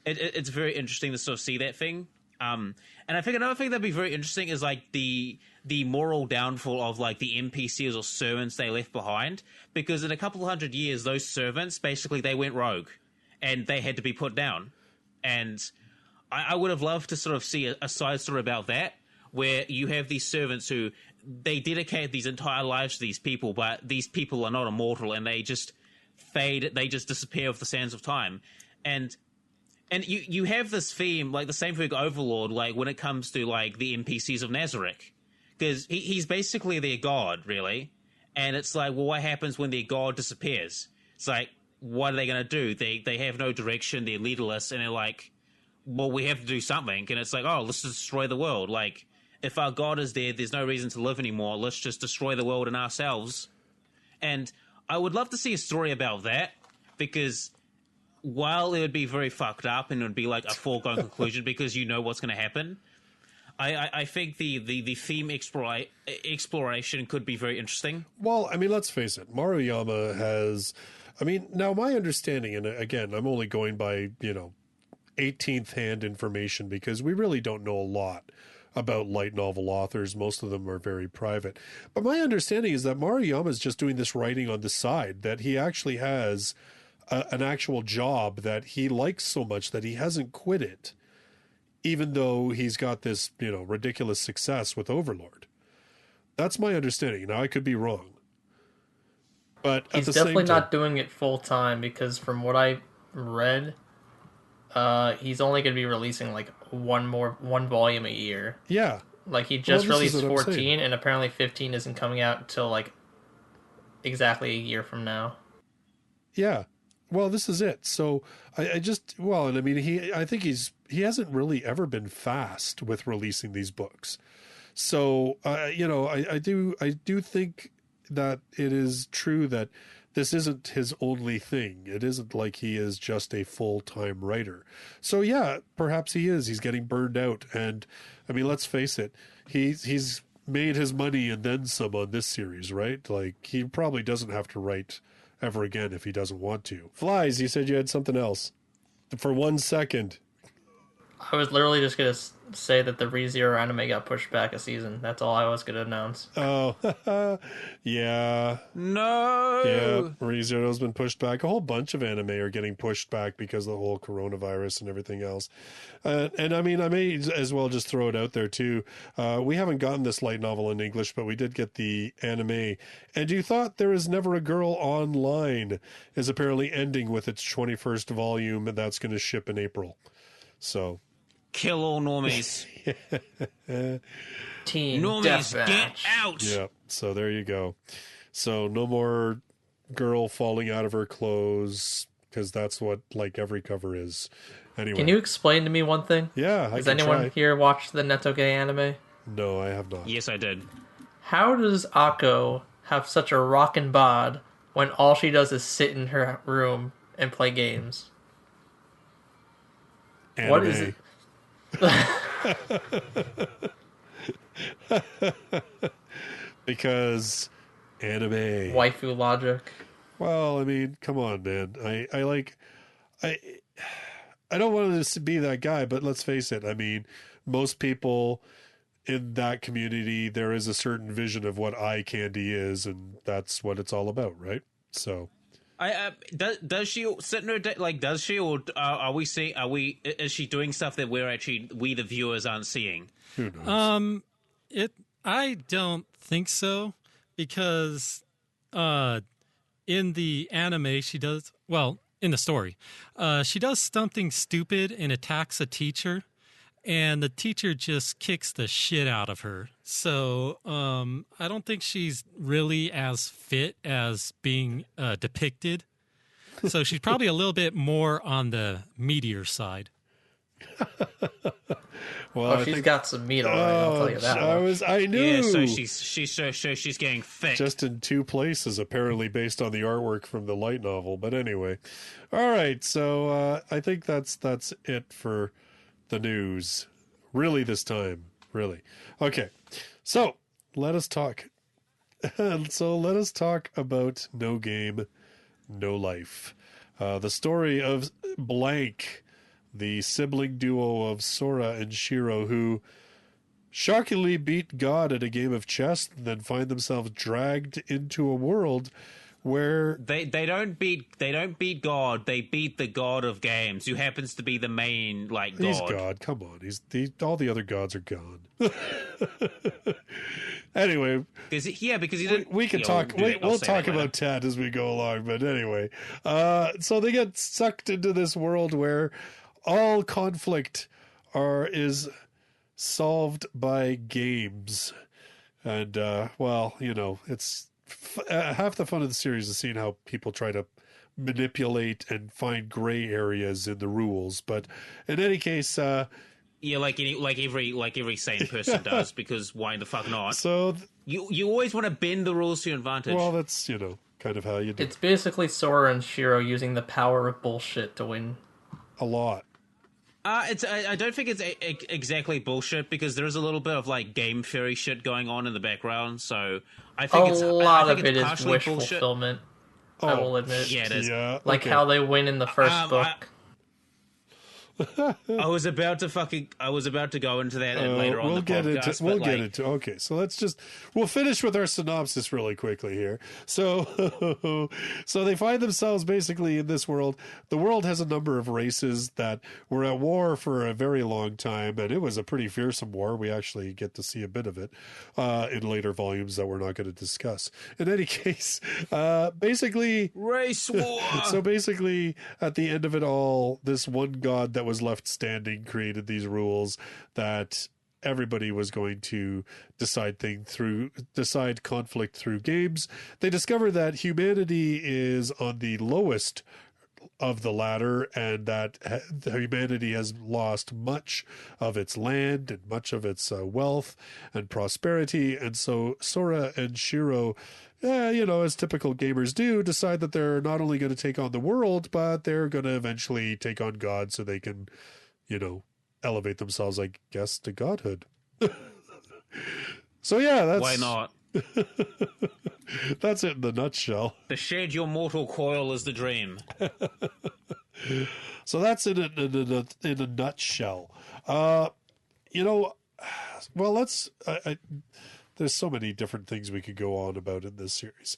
[SPEAKER 3] it's very interesting to sort of see that thing. And I think another thing that'd be very interesting is like the moral downfall of like the NPCs or servants they left behind, because in a couple of hundred years, those servants basically they went rogue, and they had to be put down. And I would have loved to sort of see a side story about that, where you have these servants who they dedicate these entire lives to these people, but these people are not immortal, and they just fade, they just disappear with the sands of time. And you have this theme, like the same thing with Overlord, like when it comes to like the NPCs of Nazarick, because he's basically their god, really. And it's like, well, what happens when their god disappears? It's like, what are they going to do? They have no direction, they're leaderless, and they're like, well, we have to do something. And it's like, oh, let's destroy the world. Like, if our god is dead, there's no reason to live anymore. Let's just destroy the world and ourselves. And I would love to see a story about that, because while it would be very fucked up and it would be like a foregone conclusion because you know what's going to happen, I think the theme exploration could be very interesting.
[SPEAKER 1] Well, I mean, let's face it, Maruyama has, I mean, now my understanding, and again, I'm only going by, 18th hand information, because we really don't know a lot about light novel authors. Most of them are very private. But my understanding is that Maruyama is just doing this writing on the side, that he actually has an actual job that he likes so much that he hasn't quit it, even though he's got this, ridiculous success with Overlord. That's my understanding. Now, I could be wrong. But
[SPEAKER 2] he's definitely not doing it full time, because from what I read, he's only going to be releasing like one volume a year.
[SPEAKER 1] Yeah.
[SPEAKER 2] Like he just released 14, and apparently 15 isn't coming out until like exactly a year from now.
[SPEAKER 1] Yeah. Well, this is it. So I think he hasn't really ever been fast with releasing these books. So, I do think that it is true that this isn't his only thing. It isn't like he is just a full-time writer. So yeah, perhaps he is. He's getting burned out. And I mean, let's face it, he's made his money and then some on this series, right? Like he probably doesn't have to write ever again if he doesn't want to. Flies, you said you had something else. For 1 second.
[SPEAKER 2] I was literally just going to say that the ReZero anime got pushed back a season. That's all I was going to announce.
[SPEAKER 1] Oh, yeah.
[SPEAKER 3] No!
[SPEAKER 1] Yeah, ReZero's been pushed back. A whole bunch of anime are getting pushed back because of the whole coronavirus and everything else. And I mean, I may as well just throw it out there too. We haven't gotten this light novel in English, but we did get the anime. And You Thought There Is Never a Girl Online is apparently ending with its 21st volume, and that's going to ship in April. So...
[SPEAKER 3] Kill all normies.
[SPEAKER 2] Team
[SPEAKER 3] normies,
[SPEAKER 2] deathmatch.
[SPEAKER 3] Get out!
[SPEAKER 1] Yeah, so there you go. So no more girl falling out of her clothes, because that's what, like, every cover is. Anyway.
[SPEAKER 2] Can you explain to me one thing?
[SPEAKER 1] Yeah,
[SPEAKER 2] Has anyone here watched the Netoge anime?
[SPEAKER 1] No, I have not.
[SPEAKER 3] Yes, I did.
[SPEAKER 2] How does Akko have such a rockin' bod when all she does is sit in her room and play games?
[SPEAKER 1] Anime.
[SPEAKER 2] What is it?
[SPEAKER 1] Because anime.
[SPEAKER 2] Waifu logic.
[SPEAKER 1] Well, I mean, come on, man. I don't want to be that guy, but let's face it. I mean, most people in that community, there is a certain vision of what eye candy is, and that's what it's all about, right? So...
[SPEAKER 3] does she sit in her does she, or is she doing stuff that we the viewers aren't seeing?
[SPEAKER 1] Who knows?
[SPEAKER 4] I don't think so, because in the anime she does, well, in the story, she does something stupid and attacks a teacher, and the teacher just kicks the shit out of her. So I don't think she's really as fit as being depicted. So she's probably a little bit more on the meteor side.
[SPEAKER 1] Well,
[SPEAKER 2] she's got some meat already. I'll tell you that.
[SPEAKER 1] I knew.
[SPEAKER 3] Yeah, so she's getting fit.
[SPEAKER 1] Just in 2 places, apparently, based on the artwork from the light novel. But anyway, all right. So I think that's it for the news. Really, this time, really. Okay, so let us talk. Let us talk about No Game, No Life. The story of Blank, the sibling duo of Sora and Shiro, who shockingly beat God at a game of chess, and then find themselves dragged into a world where
[SPEAKER 3] they don't beat God. They beat the god of games, who happens to be the main god.
[SPEAKER 1] He's God. Come on, all the other gods are gone. Anyway,
[SPEAKER 3] because he didn't.
[SPEAKER 1] We can talk. We'll talk about Ted as we go along. But anyway, so they get sucked into this world where all conflict is solved by games, and it's. Half the fun of the series is seeing how people try to manipulate and find gray areas in the rules. But in any case, like every sane person does, because why the fuck not? So
[SPEAKER 3] you always want to bend the rules to your advantage.
[SPEAKER 1] Well, that's kind of how you do.
[SPEAKER 2] It's basically Sora and Shiro using the power of bullshit to win.
[SPEAKER 1] A lot.
[SPEAKER 3] I don't think it's exactly bullshit, because there is a little bit of game theory shit going on in the background. So I think
[SPEAKER 2] a lot of it is wish fulfillment. I will admit.
[SPEAKER 3] Yeah, it is.
[SPEAKER 2] Yeah, how they win in the first book.
[SPEAKER 3] I was about to go into that later on the podcast.
[SPEAKER 1] We'll get into. Okay, so we'll finish with our synopsis really quickly here. So, so they find themselves basically in this world. The world has a number of races that were at war for a very long time, and it was a pretty fearsome war. We actually get to see a bit of it in later volumes that we're not going to discuss. In any case, basically
[SPEAKER 3] race war.
[SPEAKER 1] So basically, at the end of it all, this one god that was left standing created these rules that everybody was going to decide conflict through games. They discover that humanity is on the lowest of the ladder, and that humanity has lost much of its land and much of its wealth and prosperity. And so Sora and Shiro, as typical gamers do, decide that they're not only going to take on the world, but they're going to eventually take on God so they can, elevate themselves, I guess, to godhood. So yeah, that's...
[SPEAKER 3] Why not?
[SPEAKER 1] That's it in a nutshell.
[SPEAKER 3] To shed your mortal coil is the dream.
[SPEAKER 1] So that's it in a nutshell. Well, let's... there's so many different things we could go on about in this series.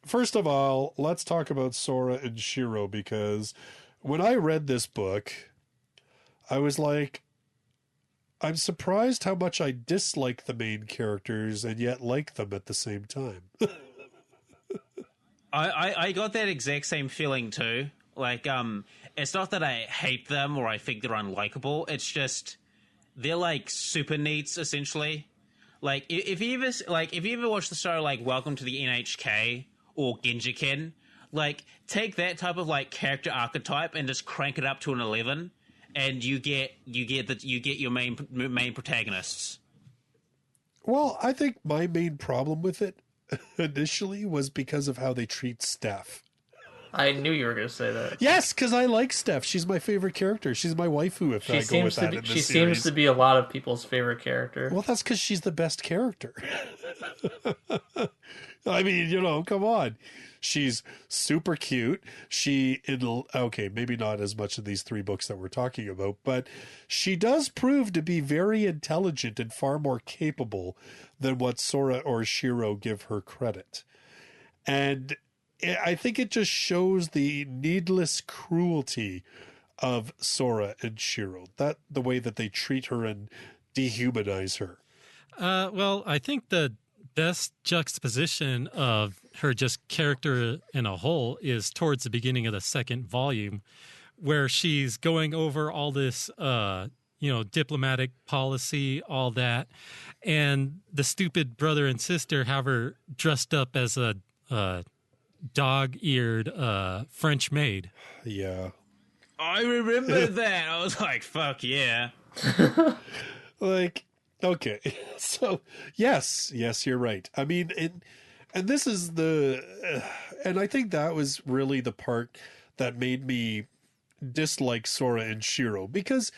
[SPEAKER 1] First of all, let's talk about Sora and Shiro, because when I read this book, I was like, I'm surprised how much I dislike the main characters and yet like them at the same time.
[SPEAKER 3] I got that exact same feeling too. Like, it's not that I hate them or I think they're unlikable. It's just they're like super neats essentially. Like if you ever watch the show like Welcome to the NHK or Genjiken, like take that type of like character archetype and just crank it up to an 11. And you get your main protagonists.
[SPEAKER 1] Well, I think my main problem with it initially was because of how they treat Steph.
[SPEAKER 2] I knew you were going to say that.
[SPEAKER 1] Yes, because I like Steph. She's my favorite character. She's my waifu. If I go with that in this series.
[SPEAKER 2] She seems to be a lot of people's favorite character.
[SPEAKER 1] Well, that's because she's the best character. I mean, come on. She's super cute. Maybe not as much in these 3 books that we're talking about, but she does prove to be very intelligent and far more capable than what Sora or Shiro give her credit. And I think it just shows the needless cruelty of Sora and Shiro, that the way that they treat her and dehumanize her.
[SPEAKER 4] Well, I think the best juxtaposition of her just character in a whole is towards the beginning of the 2nd volume, where she's going over all this, diplomatic policy, all that, and the stupid brother and sister have her dressed up as a dog-eared French maid.
[SPEAKER 1] Yeah.
[SPEAKER 3] I remember that. I was like, fuck yeah.
[SPEAKER 1] Okay, so yes, you're right. I mean, and this is and I think that was really the part that made me dislike Sora and Shiro, because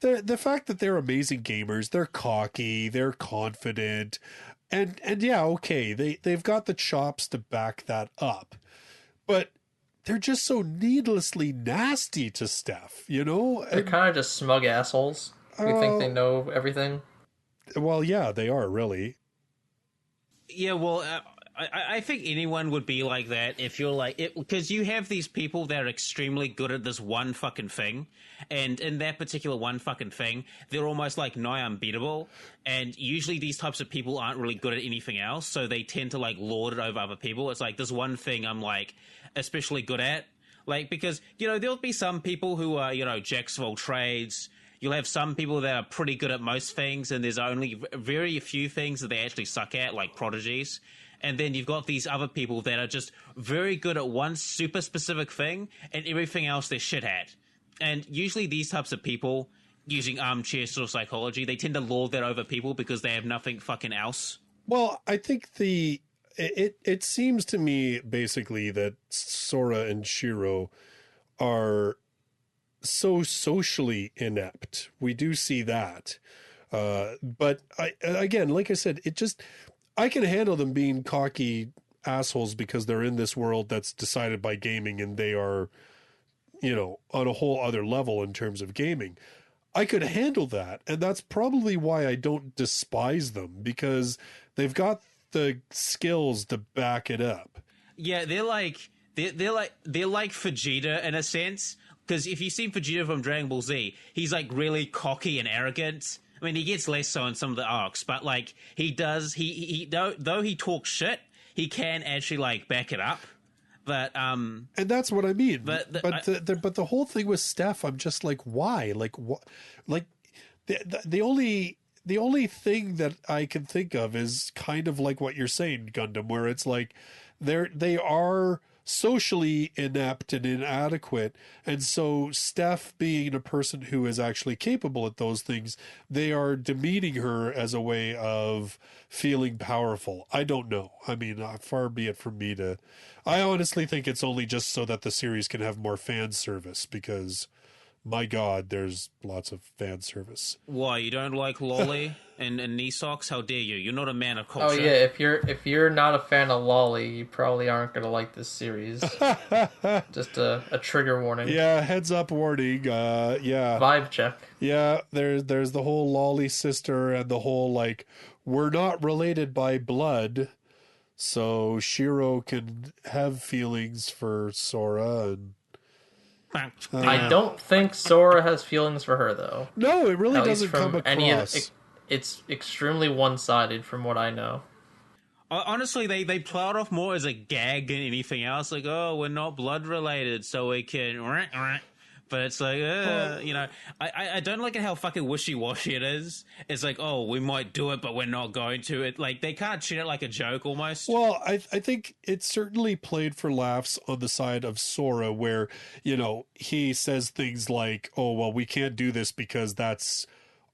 [SPEAKER 1] the fact that they're amazing gamers, they're cocky, they're confident, and yeah, okay, they've got the chops to back that up, but they're just so needlessly nasty to Steph,
[SPEAKER 2] They're kind of just smug assholes. You think they know everything?
[SPEAKER 1] Well, yeah, they are, really.
[SPEAKER 3] Yeah, well, I think anyone would be like that if you're like... Because you have these people that are extremely good at this one fucking thing, and in that particular one fucking thing, they're almost like nigh unbeatable, and usually these types of people aren't really good at anything else, so they tend to like lord it over other people. It's like this one thing I'm like especially good at. Like, because, there'll be some people who are, jacks of all trades. You'll have some people that are pretty good at most things, and there's only very few things that they actually suck at, like prodigies. And then you've got these other people that are just very good at one super specific thing, and everything else they're shit at. And usually these types of people, using armchair sort of psychology, they tend to lord that over people because they have nothing fucking else.
[SPEAKER 1] Well, I think it seems to me basically that Sora and Shiro are so socially inept. We do see that. But again, like I said, I can handle them being cocky assholes because they're in this world that's decided by gaming, and they are on a whole other level in terms of gaming. I could handle that, and that's probably why I don't despise them, because they've got the skills to back it up.
[SPEAKER 3] Yeah, they're like Vegeta in a sense, because if you see Vegeta from Dragon Ball Z, he's like really cocky and arrogant. I mean, he gets less so in some of the arcs, but like he does, though he talks shit, he can actually like back it up. But
[SPEAKER 1] and that's what I mean. But the whole thing with Steph, I'm just like, why? Like what? Like the only thing that I can think of is kind of like what you're saying, Gundam, where it's like they are socially inept and inadequate, and so Steph, being a person who is actually capable at those things, they are demeaning her as a way of feeling powerful. I don't know. I mean, far be it from me to... I honestly think it's only just so that the series can have more fan service, because my God, there's lots of fan service.
[SPEAKER 3] Why, you don't like Lolly and knee socks? How dare you? You're not a man of culture.
[SPEAKER 2] Oh yeah, if you're not a fan of Lolly, you probably aren't gonna like this series. Just a trigger warning.
[SPEAKER 1] Yeah, heads up warning. Yeah.
[SPEAKER 2] Vibe check.
[SPEAKER 1] Yeah, there's the whole Lolly sister and the whole like, we're not related by blood, so Shiro can have feelings for Sora and.
[SPEAKER 2] I don't think Sora has feelings for her, though.
[SPEAKER 1] No, it really doesn't come across.
[SPEAKER 2] It's extremely one-sided from what I know.
[SPEAKER 3] Honestly, they play it off more as a gag than anything else. Like, oh, we're not blood-related, so we can... But it's like, I don't like it how fucking wishy-washy it is. It's like, oh, we might do it, but we're not going to. It like they can't treat it like a joke almost.
[SPEAKER 1] Well, I think it certainly played for laughs on the side of Sora, where, he says things like, oh, well, we can't do this because that's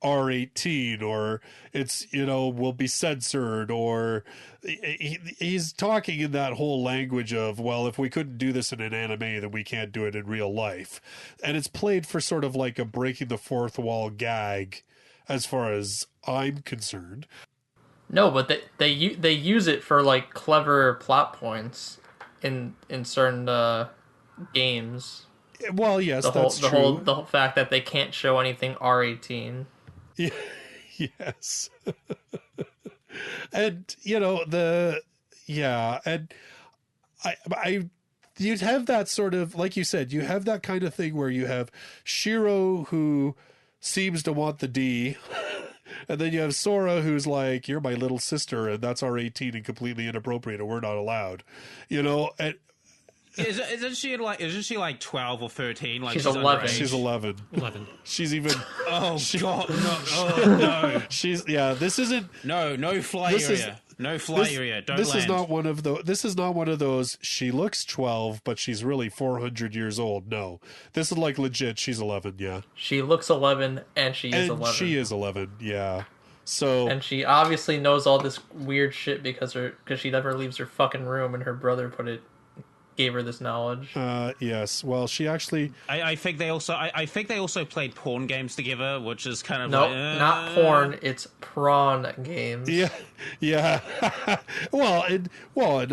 [SPEAKER 1] R18, or it's, will be censored, or he's talking in that whole language of, well, if we couldn't do this in an anime, then we can't do it in real life. And it's played for sort of like a breaking the fourth wall gag, as far as I'm concerned.
[SPEAKER 2] No, but they use it for like clever plot points in certain games.
[SPEAKER 1] Well, yes, that's true.
[SPEAKER 2] The whole fact that they can't show anything R18.
[SPEAKER 1] Yeah, yes. And, and you'd have that sort of, like you said, you have that kind of thing where you have Shiro, who seems to want the D, and then you have Sora, who's like, you're my little sister, and that's R18 and completely inappropriate, and we're not allowed, and
[SPEAKER 3] Isn't she like 12 or 13? Like
[SPEAKER 2] she's 11.
[SPEAKER 1] She's 11.
[SPEAKER 4] 11.
[SPEAKER 1] She's even.
[SPEAKER 3] Oh God! No! Oh no!
[SPEAKER 1] She's This isn't.
[SPEAKER 3] No fly area. No fly area. Don't
[SPEAKER 1] this
[SPEAKER 3] land.
[SPEAKER 1] is not one of those. This is not one of those. She looks 12, but she's really 400 years old. No, this is like legit. She's 11. Yeah.
[SPEAKER 2] She looks 11, and she is 11.
[SPEAKER 1] She is 11. Yeah. So.
[SPEAKER 2] And she obviously knows all this weird shit because she never leaves her fucking room, and her brother gave her this knowledge.
[SPEAKER 1] Yes. Well, she actually.
[SPEAKER 3] I think they also played porn games together, which is kind of
[SPEAKER 2] not porn. It's prawn games.
[SPEAKER 1] Yeah. Yeah. well, and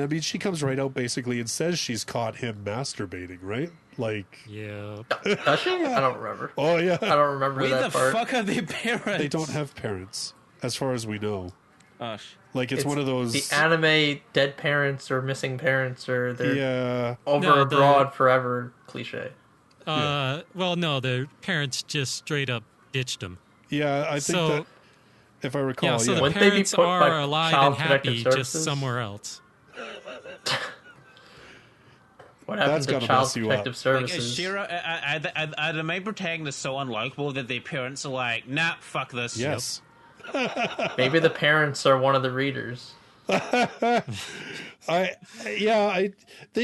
[SPEAKER 1] I mean, she comes right out basically and says she's caught him masturbating, right? Like.
[SPEAKER 4] Yeah.
[SPEAKER 2] Does she? I don't remember.
[SPEAKER 1] Oh yeah.
[SPEAKER 2] I don't remember that part.
[SPEAKER 3] Where the fuck are their parents?
[SPEAKER 1] They don't have parents, as far as we know.
[SPEAKER 3] Gosh.
[SPEAKER 1] Like it's one of those
[SPEAKER 2] the anime dead parents or missing parents, or they're abroad forever cliche.
[SPEAKER 4] Well, no, their parents just straight up ditched them.
[SPEAKER 1] Yeah, I think that if I recall,
[SPEAKER 4] the parents are alive and happy, just somewhere else.
[SPEAKER 2] What happens to Child Protective Services?
[SPEAKER 3] Are the main protagonists so unlikable that their parents are like, nah, fuck this?
[SPEAKER 1] Yes.
[SPEAKER 2] Maybe the parents are one of the readers.
[SPEAKER 1] They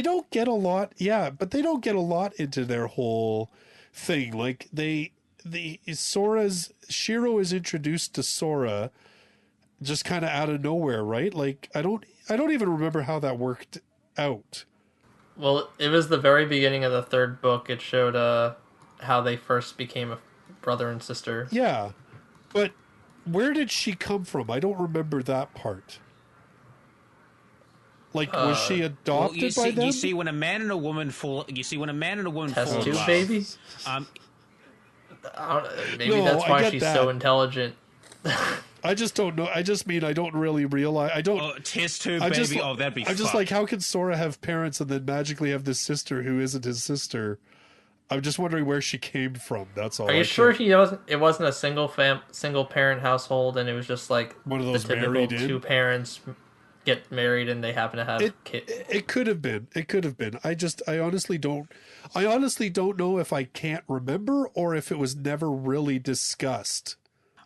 [SPEAKER 1] don't get a lot. Yeah, but they don't get a lot into their whole thing. Like Shiro is introduced to Sora just kind of out of nowhere, right? Like I don't even remember how that worked out.
[SPEAKER 2] Well, it was the very beginning of the third book. It showed how they first became a brother and sister.
[SPEAKER 1] Yeah, but where did she come from? I don't remember that part. Like, was she adopted by them?
[SPEAKER 3] You see, when a man and a woman fall. You see, when a man and a woman fall in love.
[SPEAKER 2] Baby. Maybe that's why she's so intelligent.
[SPEAKER 1] I just don't know. I just mean I don't really realize. I don't.
[SPEAKER 3] Test tube baby. That'd be. I'm
[SPEAKER 1] just like, how can Sora have parents and then magically have this sister who isn't his sister? I'm just wondering where she came from. That's all.
[SPEAKER 2] Are you sure it wasn't a single parent household, and it was just like
[SPEAKER 1] one of those
[SPEAKER 2] the typical two parents get married and they happen to have kids?
[SPEAKER 1] It could have been. It could have been. I honestly don't know if I can't remember or if it was never really discussed.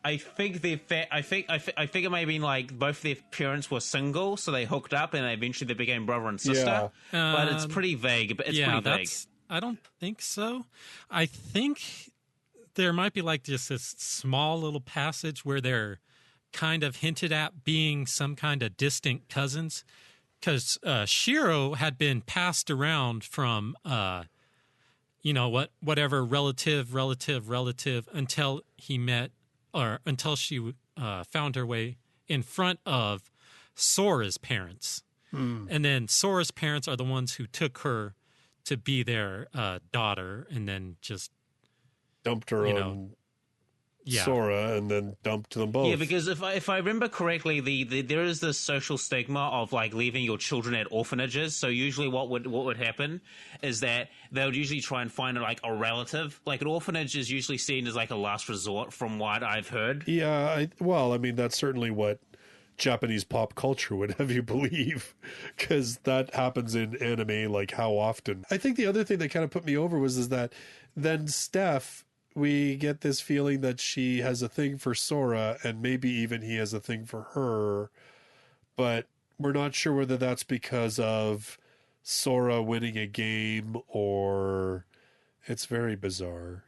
[SPEAKER 3] I think it may have been like both their parents were single, so they hooked up and eventually they became brother and sister. Yeah. But it's pretty vague. But it's pretty vague.
[SPEAKER 4] I don't think so. I think there might be like just this small little passage where they're kind of hinted at being some kind of distant cousins, because Shiro had been passed around from whatever relative until he met, or until she found her way in front of Sora's parents. And then Sora's parents are the ones who took her to be their daughter, and then just
[SPEAKER 1] dumped her on Sora, and then dumped them both.
[SPEAKER 3] Yeah, because if I remember correctly, there is this social stigma of like leaving your children at orphanages. So usually, what would happen is that they would usually try and find like a relative. Like an orphanage is usually seen as like a last resort, from what I've heard.
[SPEAKER 1] Yeah, that's certainly what Japanese pop culture would have you believe, because that happens in anime like how often. I think the other thing that kind of put me over is that then Steph, we get this feeling that she has a thing for Sora, and maybe even he has a thing for her, but we're not sure whether that's because of Sora winning a game or it's very bizarre.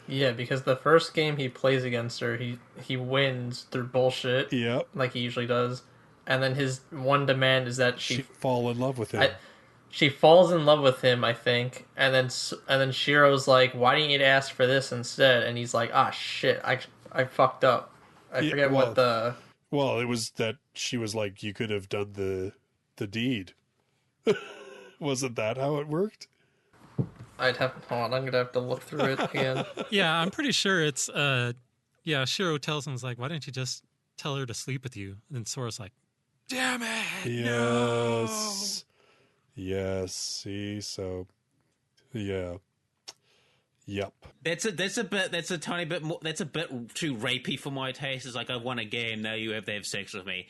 [SPEAKER 2] Yeah, because the first game he plays against her, he wins through bullshit.
[SPEAKER 1] Yep.
[SPEAKER 2] Like he usually does. And then his one demand is that she
[SPEAKER 1] fall in love with him.
[SPEAKER 2] She falls in love with him, I think. And then Shiro's like, why didn't you ask for this instead? And he's like, shit, I fucked up. I forget what the...
[SPEAKER 1] Well, it was that she was like, you could have done the deed. Wasn't that how it worked?
[SPEAKER 2] Hold on, I'm gonna have to look through it again.
[SPEAKER 4] Yeah, I'm pretty sure it's Shiro tells him, like, why didn't you just tell her to sleep with you? And then Sora's like, damn it.
[SPEAKER 1] Yes. No. Yes. See, so yeah. Yep.
[SPEAKER 3] That's a tiny bit more. That's a bit too rapey for my taste. It's like, I won a game, now you have to have sex with me.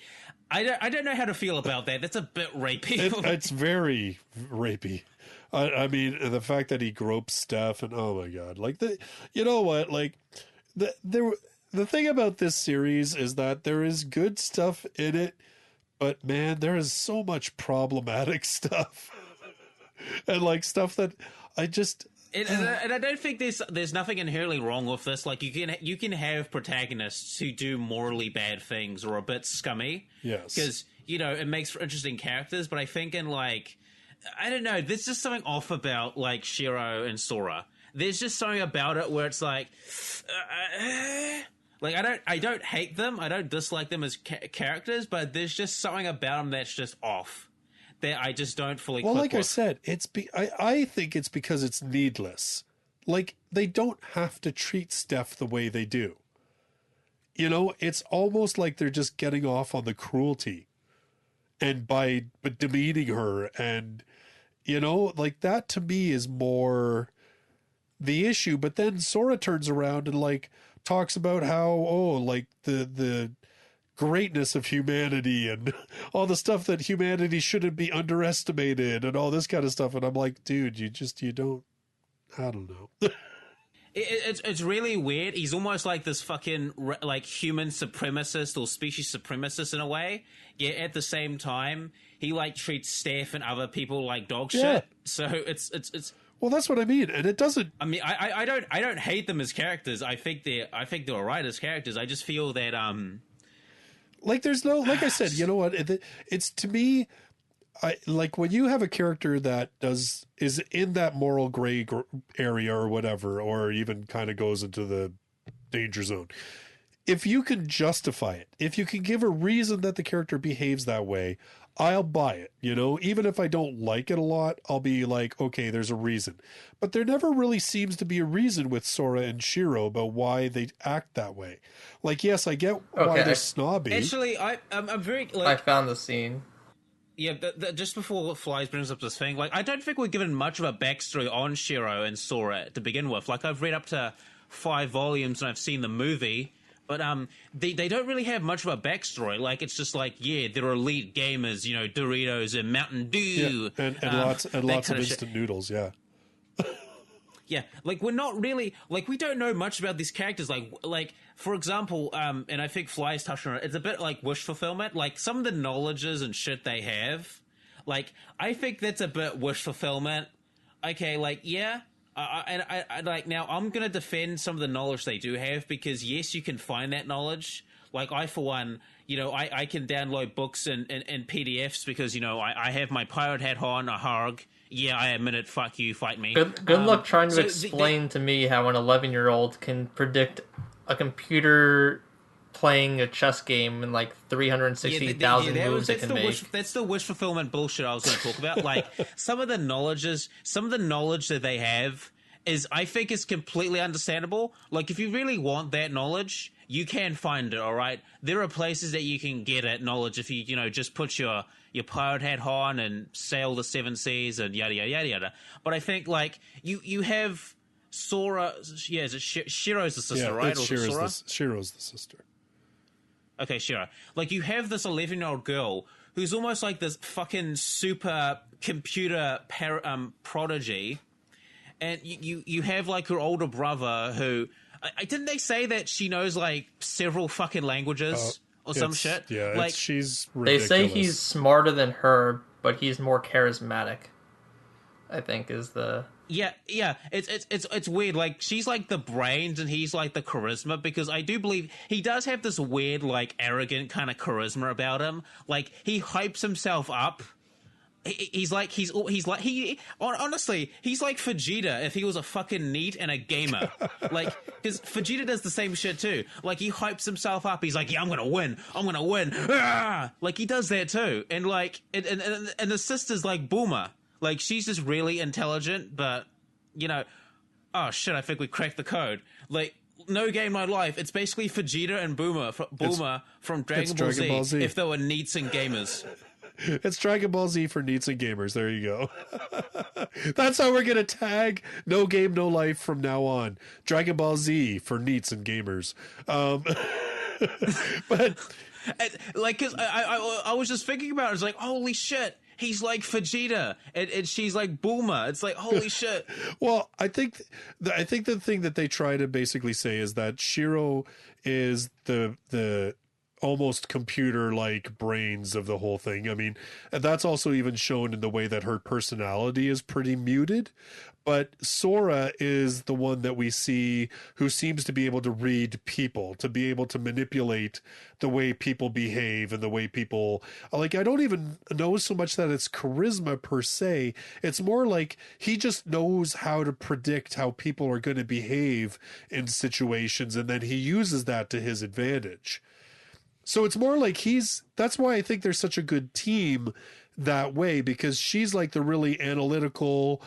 [SPEAKER 3] I don't know how to feel about that. That's a bit rapey.
[SPEAKER 1] It's very rapey. I mean, the fact that he gropes Steph, and oh my god, like you know what, like the thing about this series is that there is good stuff in it, but man, there is so much problematic stuff, and like stuff that I just.
[SPEAKER 3] And I don't think there's nothing inherently wrong with this. Like you can have protagonists who do morally bad things or a bit scummy.
[SPEAKER 1] Yes.
[SPEAKER 3] Because, it makes for interesting characters. But I think in like, I don't know, there's just something off about like Shiro and Sora. There's just something about it where it's like, like I don't hate them. I don't dislike them as characters, but there's just something about them that's just off. That I just don't fully click with.
[SPEAKER 1] I said, I think it's because it's needless. Like, they don't have to treat Steph the way they do. It's almost like they're just getting off on the cruelty. And by demeaning her, and, like, that to me is more the issue. But then Sora turns around and, like, talks about how, like, the greatness of humanity and all the stuff that humanity shouldn't be underestimated and all this kind of stuff. And I'm like, dude, you don't, I don't know.
[SPEAKER 3] It's really weird. He's almost like this fucking like human supremacist or species supremacist in a way. Yet at the same time, he like treats Steph and other people like dog shit. So it's.
[SPEAKER 1] Well, that's what I mean, and it doesn't.
[SPEAKER 3] I mean, I don't hate them as characters. I think they're alright as characters. I just feel that
[SPEAKER 1] like there's no, like I said, you know what? It's to me, I like when you have a character that is in that moral gray area or whatever, or even kind of goes into the danger zone. if you can justify it, if you can give a reason that the character behaves that way, I'll buy it, you know? Even if I don't like it a lot, I'll be like, okay, there's a reason. But there never really seems to be a reason with Sora and Shiro about why they act that way. Like, yes, I get why they're snobby.
[SPEAKER 3] Actually, I'm very... like,
[SPEAKER 2] I found the scene.
[SPEAKER 3] Yeah, just before Flies brings up this thing, like, I don't think we're given much of a backstory on Shiro and Sora to begin with. Like, I've read up to 5 volumes and I've seen the movie... But they don't really have much of a backstory. Like, it's just like, yeah, they're elite gamers, you know, Doritos and Mountain Dew.
[SPEAKER 1] Yeah, and lots of instant noodles, yeah.
[SPEAKER 3] Yeah, like, we're not really... Like, we don't know much about these characters. Like for example, and I think Fly's touched on it, it's a bit like wish fulfillment. Like, some of the knowledges and shit they have, like, I think that's a bit wish fulfillment. Okay, like, yeah... I like, now I'm going to defend some of the knowledge they do have, because yes, you can find that knowledge. Like, I, for one, you know, I can download books and PDFs because, you know, I have my pirate hat on, a harg. Yeah, I admit it. Fuck you, fight me.
[SPEAKER 2] Good luck trying to explain to me how an 11-year-old can predict a computer playing a chess game in like 360,000 moves it can make.
[SPEAKER 3] That's the wish fulfillment bullshit I was going to talk about. Like, some of the knowledge that they have is, I think, is completely understandable. Like, if you really want that knowledge, you can find it, all right? There are places that you can get that knowledge if you know, just put your pirate hat on and sail the 7 seas and yada, yada, yada, yada. But I think, like, you have Sora... Yeah, is it Shiro's the sister, right? Or
[SPEAKER 1] Shiro's the sister.
[SPEAKER 3] Okay, sure. Like, you have this 11-year-old girl who's almost like this fucking super computer prodigy, and you have, like, her older brother who... didn't they say that she knows, like, several fucking languages or some shit?
[SPEAKER 1] Yeah,
[SPEAKER 3] like,
[SPEAKER 1] she's ridiculous.
[SPEAKER 2] They say he's smarter than her, but he's more charismatic, I think, is the...
[SPEAKER 3] Yeah, it's weird. Like, she's like the brains and he's like the charisma, because I do believe he does have this weird, like, arrogant kind of charisma about him. Like, he hypes himself up. Honestly, he's like Vegeta if he was a fucking NEET and a gamer. Like, because Vegeta does the same shit too. Like, he hypes himself up. He's like, yeah, I'm gonna win. Ah! Like, he does that too. And like, and the sister's like Bulma. Like, she's just really intelligent, but, you know... Oh, shit, I think we cracked the code. Like, No Game, No Life, it's basically Vegeta and Bulma from Dragon Ball Z if they were NEETs and gamers.
[SPEAKER 1] It's Dragon Ball Z for NEETs and gamers. There you go. That's how we're going to tag No Game, No Life from now on. Dragon Ball Z for NEETs and gamers. But...
[SPEAKER 3] like, because I was just thinking about it. It's like, holy shit. He's like Vegeta, and she's like Bulma. It's like, holy shit.
[SPEAKER 1] Well, I think the thing that they try to basically say is that Shiro is the almost computer-like brains of the whole thing. I mean, that's also even shown in the way that her personality is pretty muted. But Sora is the one that we see who seems to be able to read people, to be able to manipulate the way people behave and the way people... Like, I don't even know so much that it's charisma per se. It's more like he just knows how to predict how people are going to behave in situations, and then he uses that to his advantage. So it's more like that's why I think they're such a good team that way, because she's like the really analytical,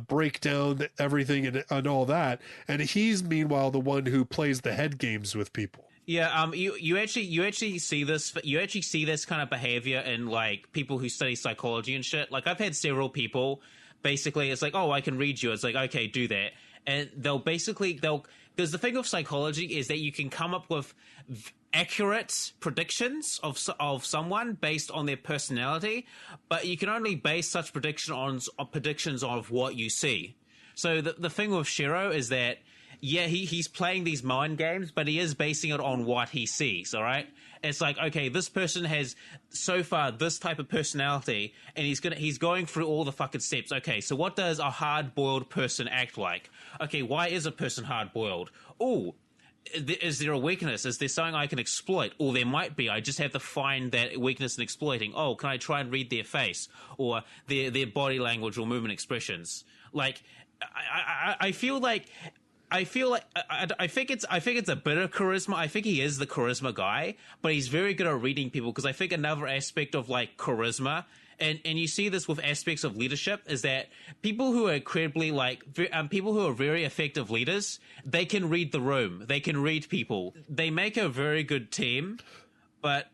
[SPEAKER 1] break down everything and all that, and he's meanwhile the one who plays the head games with people.
[SPEAKER 3] Yeah, you actually see this kind of behavior in, like, people who study psychology and shit. Like, I've had several people, basically, it's like, oh, I can read you. It's like, okay, do that. And because the thing of psychology is that you can come up with accurate predictions of someone based on their personality, but you can only base such predictions of what you see. So the thing with Shiro is that, yeah, he's playing these mind games, but he is basing it on what he sees, all right? It's like, okay, this person has so far this type of personality, and he's going through all the fucking steps. Okay, so what does a hard-boiled person act like? Okay, why is a person hard-boiled? Oh, is there a weakness? Is there something I can exploit? Or there might be. I just have to find that weakness in exploiting. Oh, can I try and read their face or their body language or movement expressions? Like, I feel like I feel like I think it's a bit of charisma. I think he is the charisma guy, but he's very good at reading people. Because I think another aspect of like charisma, and you see this with aspects of leadership, is that people who are incredibly people who are very effective leaders, they can read the room, they can read people, they make a very good team, but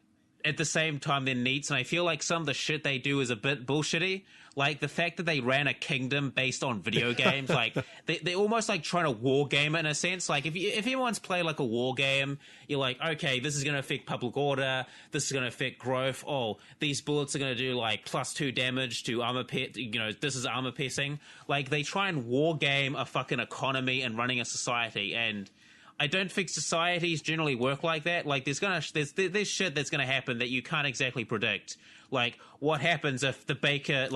[SPEAKER 3] at the same time they're neats. And I feel like some of the shit they do is a bit bullshitty. Like the fact that they ran a kingdom based on video games, like they're almost like trying to war game it in a sense. Like if anyone's played like a war game, you're like, okay, this is going to affect public order. This is going to affect growth. Oh, these bullets are going to do like +2 damage to armor pet. This is armor piercing. Like they try and war game a fucking economy and running a society. And I don't think societies generally work like that. Like there's shit that's gonna happen that you can't exactly predict. Like what happens if the baker,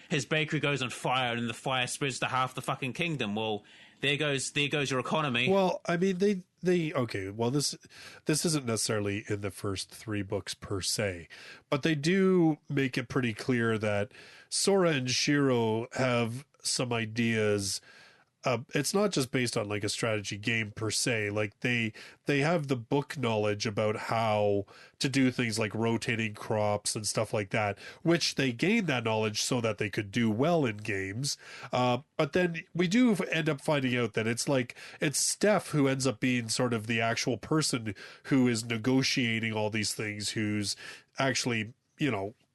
[SPEAKER 3] his bakery goes on fire and the fire spreads to half the fucking kingdom? Well, there goes your economy.
[SPEAKER 1] Well, I mean, they okay. Well, this isn't necessarily in the first 3 books per se, but they do make it pretty clear that Sora and Shiro have some ideas. It's not just based on like a strategy game per se. Like they have the book knowledge about how to do things like rotating crops and stuff like that, which they gained that knowledge so that they could do well in games. But then we do end up finding out that it's Steph who ends up being sort of the actual person who is negotiating all these things, who's actually,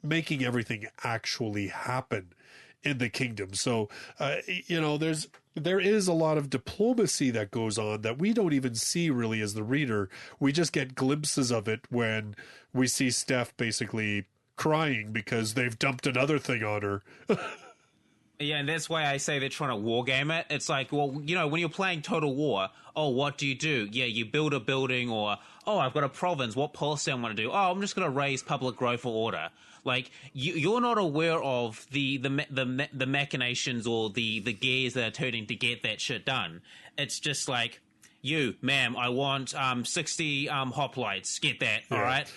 [SPEAKER 1] making everything actually happen in the kingdom. So, there is a lot of diplomacy that goes on that we don't even see really as the reader. We just get glimpses of it when we see Steph basically crying because they've dumped another thing on her.
[SPEAKER 3] Yeah, and that's why I say they're trying to war game it. It's like, well, when you're playing Total War, oh, what do? Yeah, you build a building, or, oh, I've got a province, what policy I want to do? Oh, I'm just going to raise public growth or order. Like, you're not aware of the machinations or the gears that are turning to get that shit done. It's just like, ma'am, I want 60 hoplites. Get that, yeah. All right?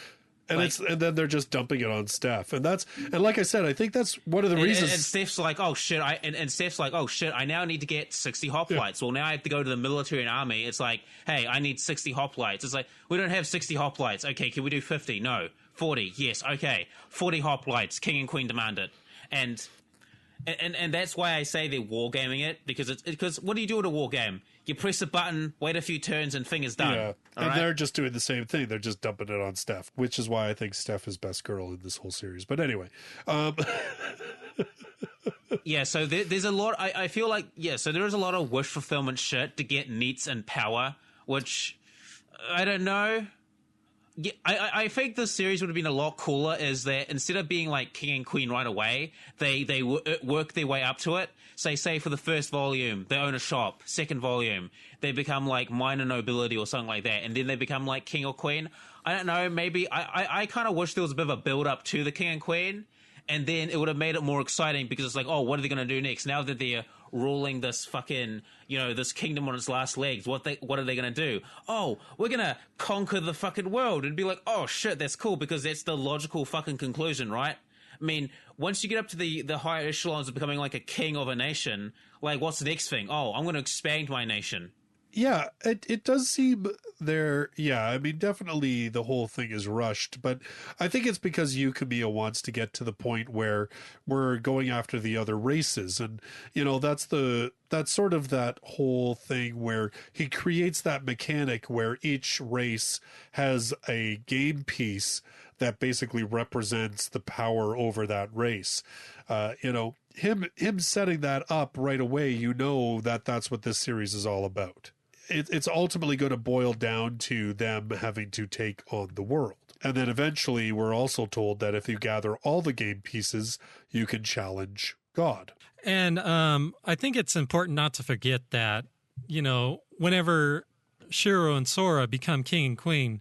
[SPEAKER 1] And and then they're just dumping it on Steph, and like I said, I think that's one of the reasons.
[SPEAKER 3] And Steph's like, oh shit, I now need to get 60 hoplites. Yeah. Well, now I have to go to the military and army. It's like, hey, I need 60 hoplites. It's like, we don't have 60 hoplites. Okay, can we do 50? No. 40? Yes. Okay, 40 hoplites. King and Queen demand it, and that's why I say they're wargaming it, because what do you do with a war game? You press a button, wait a few turns, and thing is done.
[SPEAKER 1] Yeah, and they're just doing the same thing. They're just dumping it on Steph, which is why I think Steph is best girl in this whole series. But anyway.
[SPEAKER 3] Yeah, so there's a lot, I feel like, so there is a lot of wish fulfillment shit to get neats and power, which, I don't know. Yeah, I think this series would have been a lot cooler is that instead of being like King and Queen right away, they work their way up to it. Say for the first volume, they own a shop. Second volume, they become like minor nobility or something like that. And then they become like King or Queen. I don't know, maybe I kind of wish there was a bit of a build up to the King and Queen. And then it would have made it more exciting because it's like, oh, what are they going to do next? Now that they're ruling this fucking, this kingdom on its last legs, what are they going to do? Oh, we're going to conquer the fucking world. It'd be like, oh shit, that's cool, because that's the logical fucking conclusion, right? I mean, once you get up to the higher echelons of becoming like a king of a nation, like what's the next thing? Oh, I'm going to expand my nation.
[SPEAKER 1] Yeah, it does seem there. Yeah, I mean, definitely the whole thing is rushed, but I think it's because Yuu Kamiya wants to get to the point where we're going after the other races. And, that's sort of that whole thing where he creates that mechanic where each race has a game piece that basically represents the power over that race. Him setting that up right away, that's what this series is all about. It's ultimately going to boil down to them having to take on the world. And then eventually we're also told that if you gather all the game pieces, you can challenge God.
[SPEAKER 4] And I think it's important not to forget that, whenever Shiro and Sora become king and queen,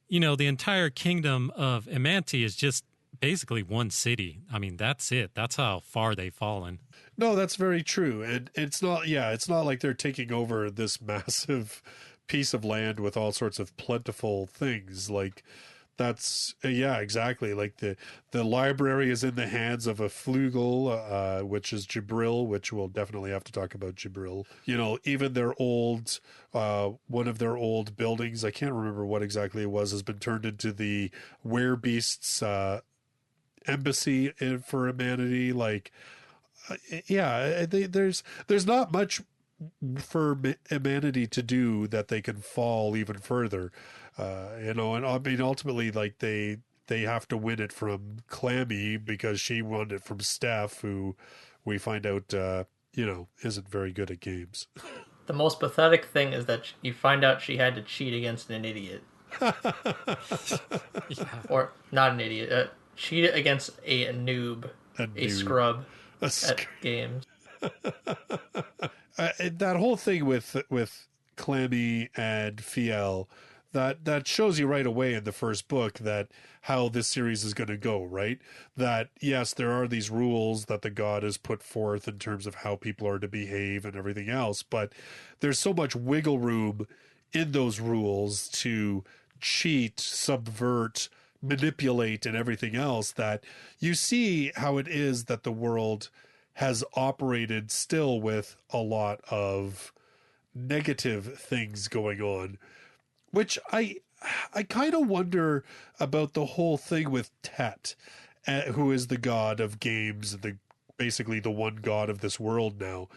[SPEAKER 4] the entire kingdom of Imanti is just basically one city. I mean, that's it. That's how far they've fallen.
[SPEAKER 1] No, that's very true. And it's not like they're taking over this massive piece of land with all sorts of plentiful things. Like That's yeah, exactly. Like the library is in the hands of a Flugel, which is Jibril, which we'll definitely have to talk about Jibril. You know, even their old one of their old buildings, I can't remember what exactly it was, has been turned into the Werebeasts embassy for humanity. Like, yeah, there's not much for humanity to do that they can fall even further. You know, and I mean, ultimately, like they have to win it from Clammy because she won it from Steph, who we find out, you know, isn't very good at games.
[SPEAKER 2] The most pathetic thing is that you find out she had to cheat against an idiot.
[SPEAKER 4] Yeah.
[SPEAKER 2] Or not an idiot, cheat against a noob, a scrub at games.
[SPEAKER 1] That whole thing with Clammy and Fiel, that shows you right away in the first book that how this series is going to go, right? That yes, there are these rules that the god has put forth in terms of how people are to behave and everything else, but there's so much wiggle room in those rules to cheat, subvert, manipulate, and everything else, that you see how it is that the world has operated still with a lot of negative things going on, which I kind of wonder about the whole thing with Tet, who is the god of games, basically the one god of this world now.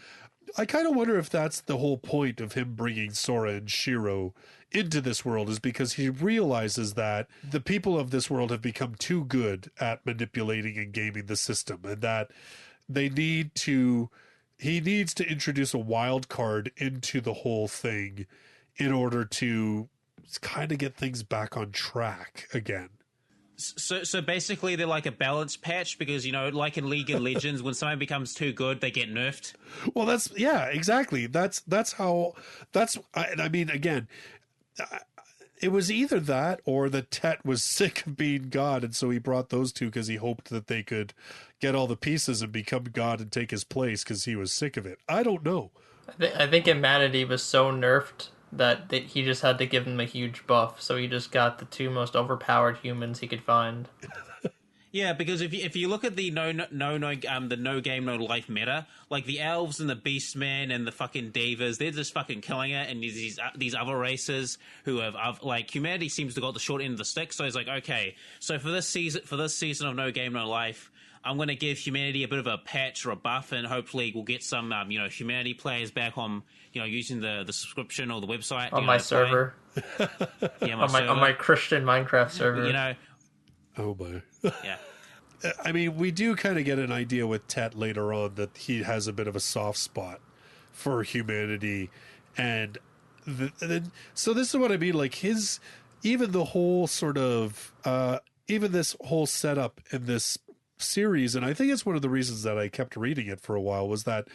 [SPEAKER 1] I kind of wonder if that's the whole point of him bringing Sora and Shiro into this world, is because he realizes that the people of this world have become too good at manipulating and gaming the system, and that he needs to introduce a wild card into the whole thing in order to kind of get things back on track again.
[SPEAKER 3] So basically they're like a balance patch, because, you know, like in League of Legends, when someone becomes too good, they get nerfed.
[SPEAKER 1] Well, exactly. I mean, again, it was either that or the Tet was sick of being God, and so he brought those two because he hoped that they could get all the pieces and become God and take his place because he was sick of it. I don't know.
[SPEAKER 2] I think Humanity was so nerfed that he just had to give them a huge buff, so he just got the two most overpowered humans he could find.
[SPEAKER 3] Yeah, because if you look at the no game no life meta, like the elves and the beastmen and the fucking divas, they're just fucking killing it, and these other races who have like, humanity seems to got the short end of the stick. So it's like, okay, so for this season of No Game No Life, I'm going to give humanity a bit of a patch or a buff, and hopefully we'll get some humanity players back on, using the subscription or the website
[SPEAKER 2] on my server.
[SPEAKER 3] Yeah,
[SPEAKER 2] on my Christian Minecraft server.
[SPEAKER 1] Oh my.
[SPEAKER 3] Yeah.
[SPEAKER 1] I mean, we do kind of get an idea with Tet later on that he has a bit of a soft spot for humanity, and so this is what I mean. Like even the whole sort of even this whole setup in this series, and I think it's one of the reasons that I kept reading it for a while, was that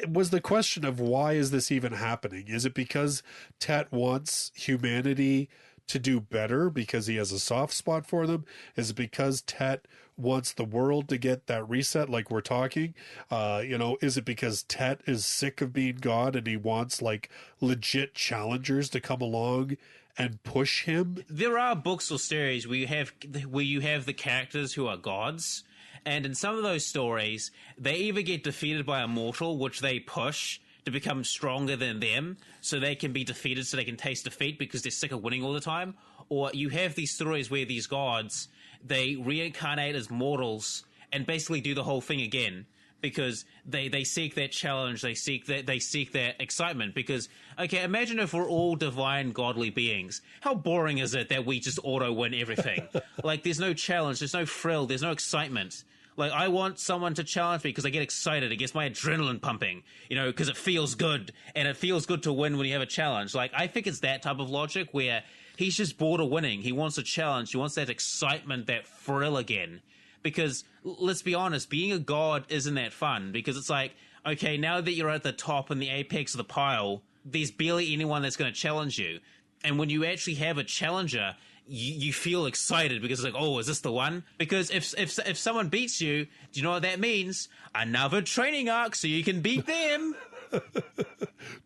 [SPEAKER 1] was the question of, why is this even happening? Is it because Tet wants humanity to do better because he has a soft spot for them? Is it because Tet wants the world to get that reset like we're talking? Is it because Tet is sick of being God and he wants like legit challengers to come along and push him?
[SPEAKER 3] There are books or stories where you have the characters who are gods, and in some of those stories they either get defeated by a mortal, which they push to become stronger than them so they can be defeated, so they can taste defeat because they're sick of winning all the time. Or you have these stories where these gods, they reincarnate as mortals and basically do the whole thing again, because they seek that challenge, they seek that excitement. Because, okay, imagine if we're all divine godly beings. How boring is it that we just auto win everything? Like, there's no challenge, there's no thrill, there's no excitement. Like, I want someone to challenge me because I get excited. It gets my adrenaline pumping, because it feels good. And it feels good to win when you have a challenge. Like, I think it's that type of logic where he's just bored of winning. He wants a challenge. He wants that excitement, that thrill again. Because, let's be honest, being a god isn't that fun. Because it's like, okay, now that you're at the top and the apex of the pile, there's barely anyone that's going to challenge you. And when you actually have a challenger, you feel excited because it's like, oh, is this the one? Because if someone beats you, do you know what that means? Another training arc so you can beat them.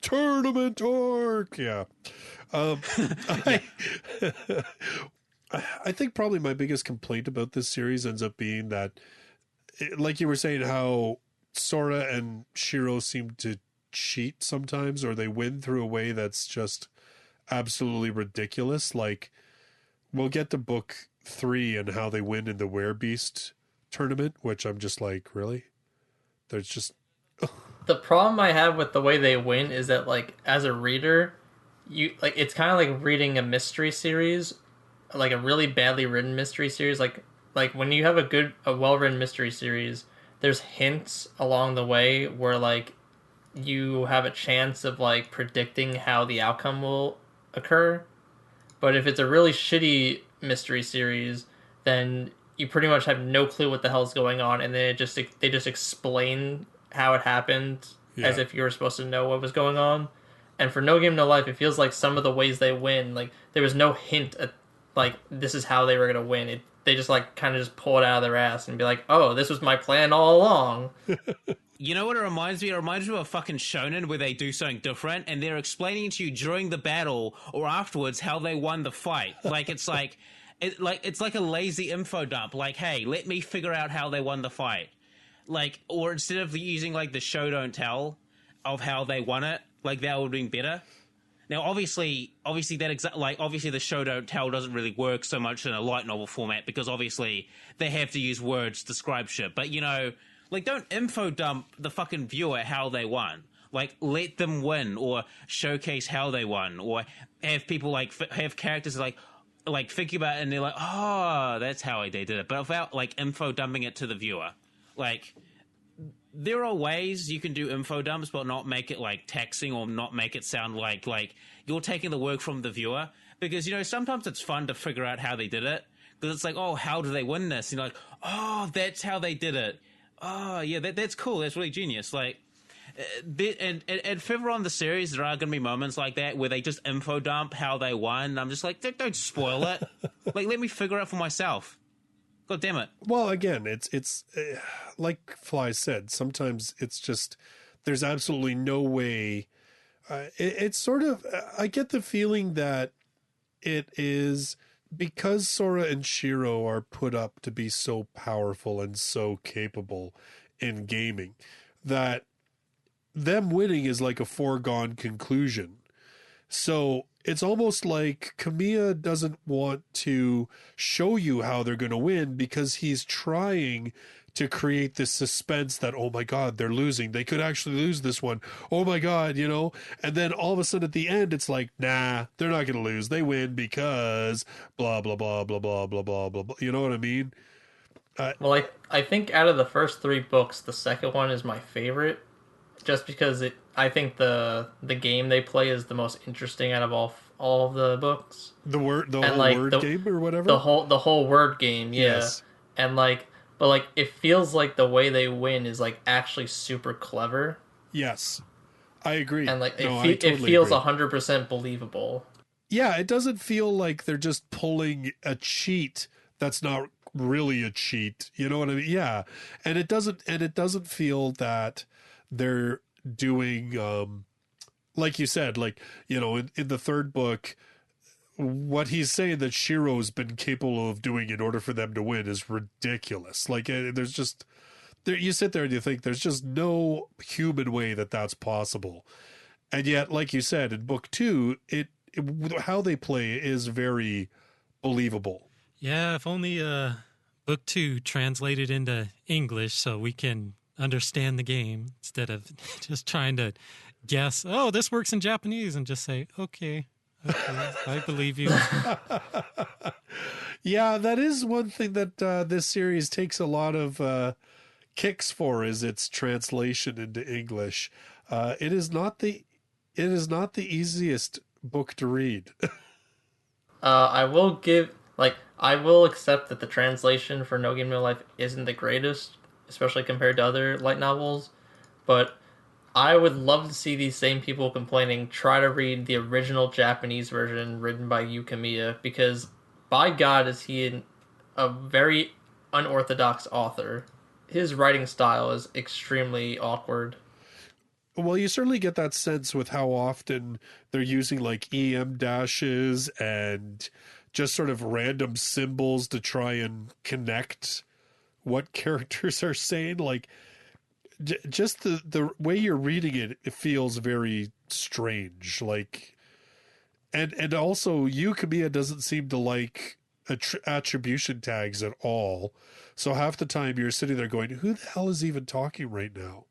[SPEAKER 1] Tournament arc, yeah. I think probably my biggest complaint about this series ends up being that, like you were saying, how Sora and Shiro seem to cheat sometimes, or they win through a way that's just absolutely ridiculous. Like, we'll get to book 3 and how they win in the Werebeast tournament, which I'm just like, really? There's just...
[SPEAKER 2] The problem I have with the way they win is that, like, as a reader, you like it's kind of like reading a mystery series, like a really badly written mystery series. Like when you have a well-written mystery series, there's hints along the way where, like, you have a chance of, like, predicting how the outcome will occur. But if it's a really shitty mystery series, then you pretty much have no clue what the hell's going on, and then they just explain how it happened as if you were supposed to know what was going on. And for No Game No Life, it feels like some of the ways they win, like, there was no hint at, like, this is how they were going to win. They just, like, kind of just pull it out of their ass and be like, oh, this was my plan all along.
[SPEAKER 3] You know what it reminds me? It reminds me of a fucking shonen where they do something different and they're explaining to you during the battle or afterwards how they won the fight. Like, it's like... it's like a lazy info dump. Like, hey, let me figure out how they won the fight. Like, or instead of using, like, the show don't tell of how they won it, like, that would have been better. Now, obviously obviously the show don't tell doesn't really work so much in a light novel format because obviously they have to use words to describe shit. But, you know, like, don't info dump the fucking viewer how they won. Like, let them win or showcase how they won or have people, like, have characters like think about it and they're like, oh, that's how they did it. But without, like, info dumping it to the viewer. Like, there are ways you can do info dumps but not make it, like, taxing or not make it sound like you're taking the work from the viewer. Because, you know, sometimes it's fun to figure out how they did it. Because it's like, oh, how do they win this? And you're like, oh, that's how they did it. Oh, yeah, that's cool. That's really genius. Like, and further on the series, there are going to be moments like that where they just info dump how they won. I'm just like, don't spoil it. Like, let me figure it for myself. God damn it.
[SPEAKER 1] Well, again, it's like Fly said, sometimes it's just, there's absolutely no way. It's sort of, I get the feeling that it is because Sora and Shiro are put up to be so powerful and so capable in gaming that them winning is like a foregone conclusion. So it's almost like Kamiya doesn't want to show you how they're going to win because he's trying to create this suspense that, oh my God, they're losing. They could actually lose this one. Oh my God, you know? And then all of a sudden at the end, it's like, nah, they're not going to lose. They win because blah, blah, blah, blah, blah, blah, blah, blah, blah. You know what I mean?
[SPEAKER 2] Well, I think out of the first 3 books, the second one is my favorite. Just because I think the game they play is the most interesting out of all of the books.
[SPEAKER 1] The word game or whatever.
[SPEAKER 2] The whole word game, yeah. Yes. And but it feels like the way they win is like actually super clever.
[SPEAKER 1] Yes, I agree.
[SPEAKER 2] And it feels 100% believable.
[SPEAKER 1] Yeah, it doesn't feel like they're just pulling a cheat that's not really a cheat. You know what I mean? Yeah, and it doesn't feel that they're doing like you said, like, you know, in the third book, what he's saying that Shiro's been capable of doing in order for them to win is ridiculous. Like, there's just you sit there and you think there's just no human way that that's possible. And yet, like you said, in book 2, it how they play is very believable.
[SPEAKER 4] Yeah, if only book 2 translated into English so we can understand the game instead of just trying to guess, oh, this works in Japanese, and just say, okay, I believe you.
[SPEAKER 1] Yeah, that is one thing that this series takes a lot of kicks for, is its translation into English. It is not the easiest book to read.
[SPEAKER 2] I will accept that the translation for No Game No Life isn't the greatest, especially compared to other light novels, but I would love to see these same people complaining try to read the original Japanese version written by Yuu Kamiya, because by God is he a very unorthodox author. His writing style is extremely awkward.
[SPEAKER 1] Well, you certainly get that sense with how often they're using like EM dashes and just sort of random symbols to try and connect what characters are saying. Like, just the way you're reading it, it feels very strange. Like, and also Yuu Kamiya doesn't seem to like attribution tags at all. So half the time you're sitting there going, who the hell is even talking right now?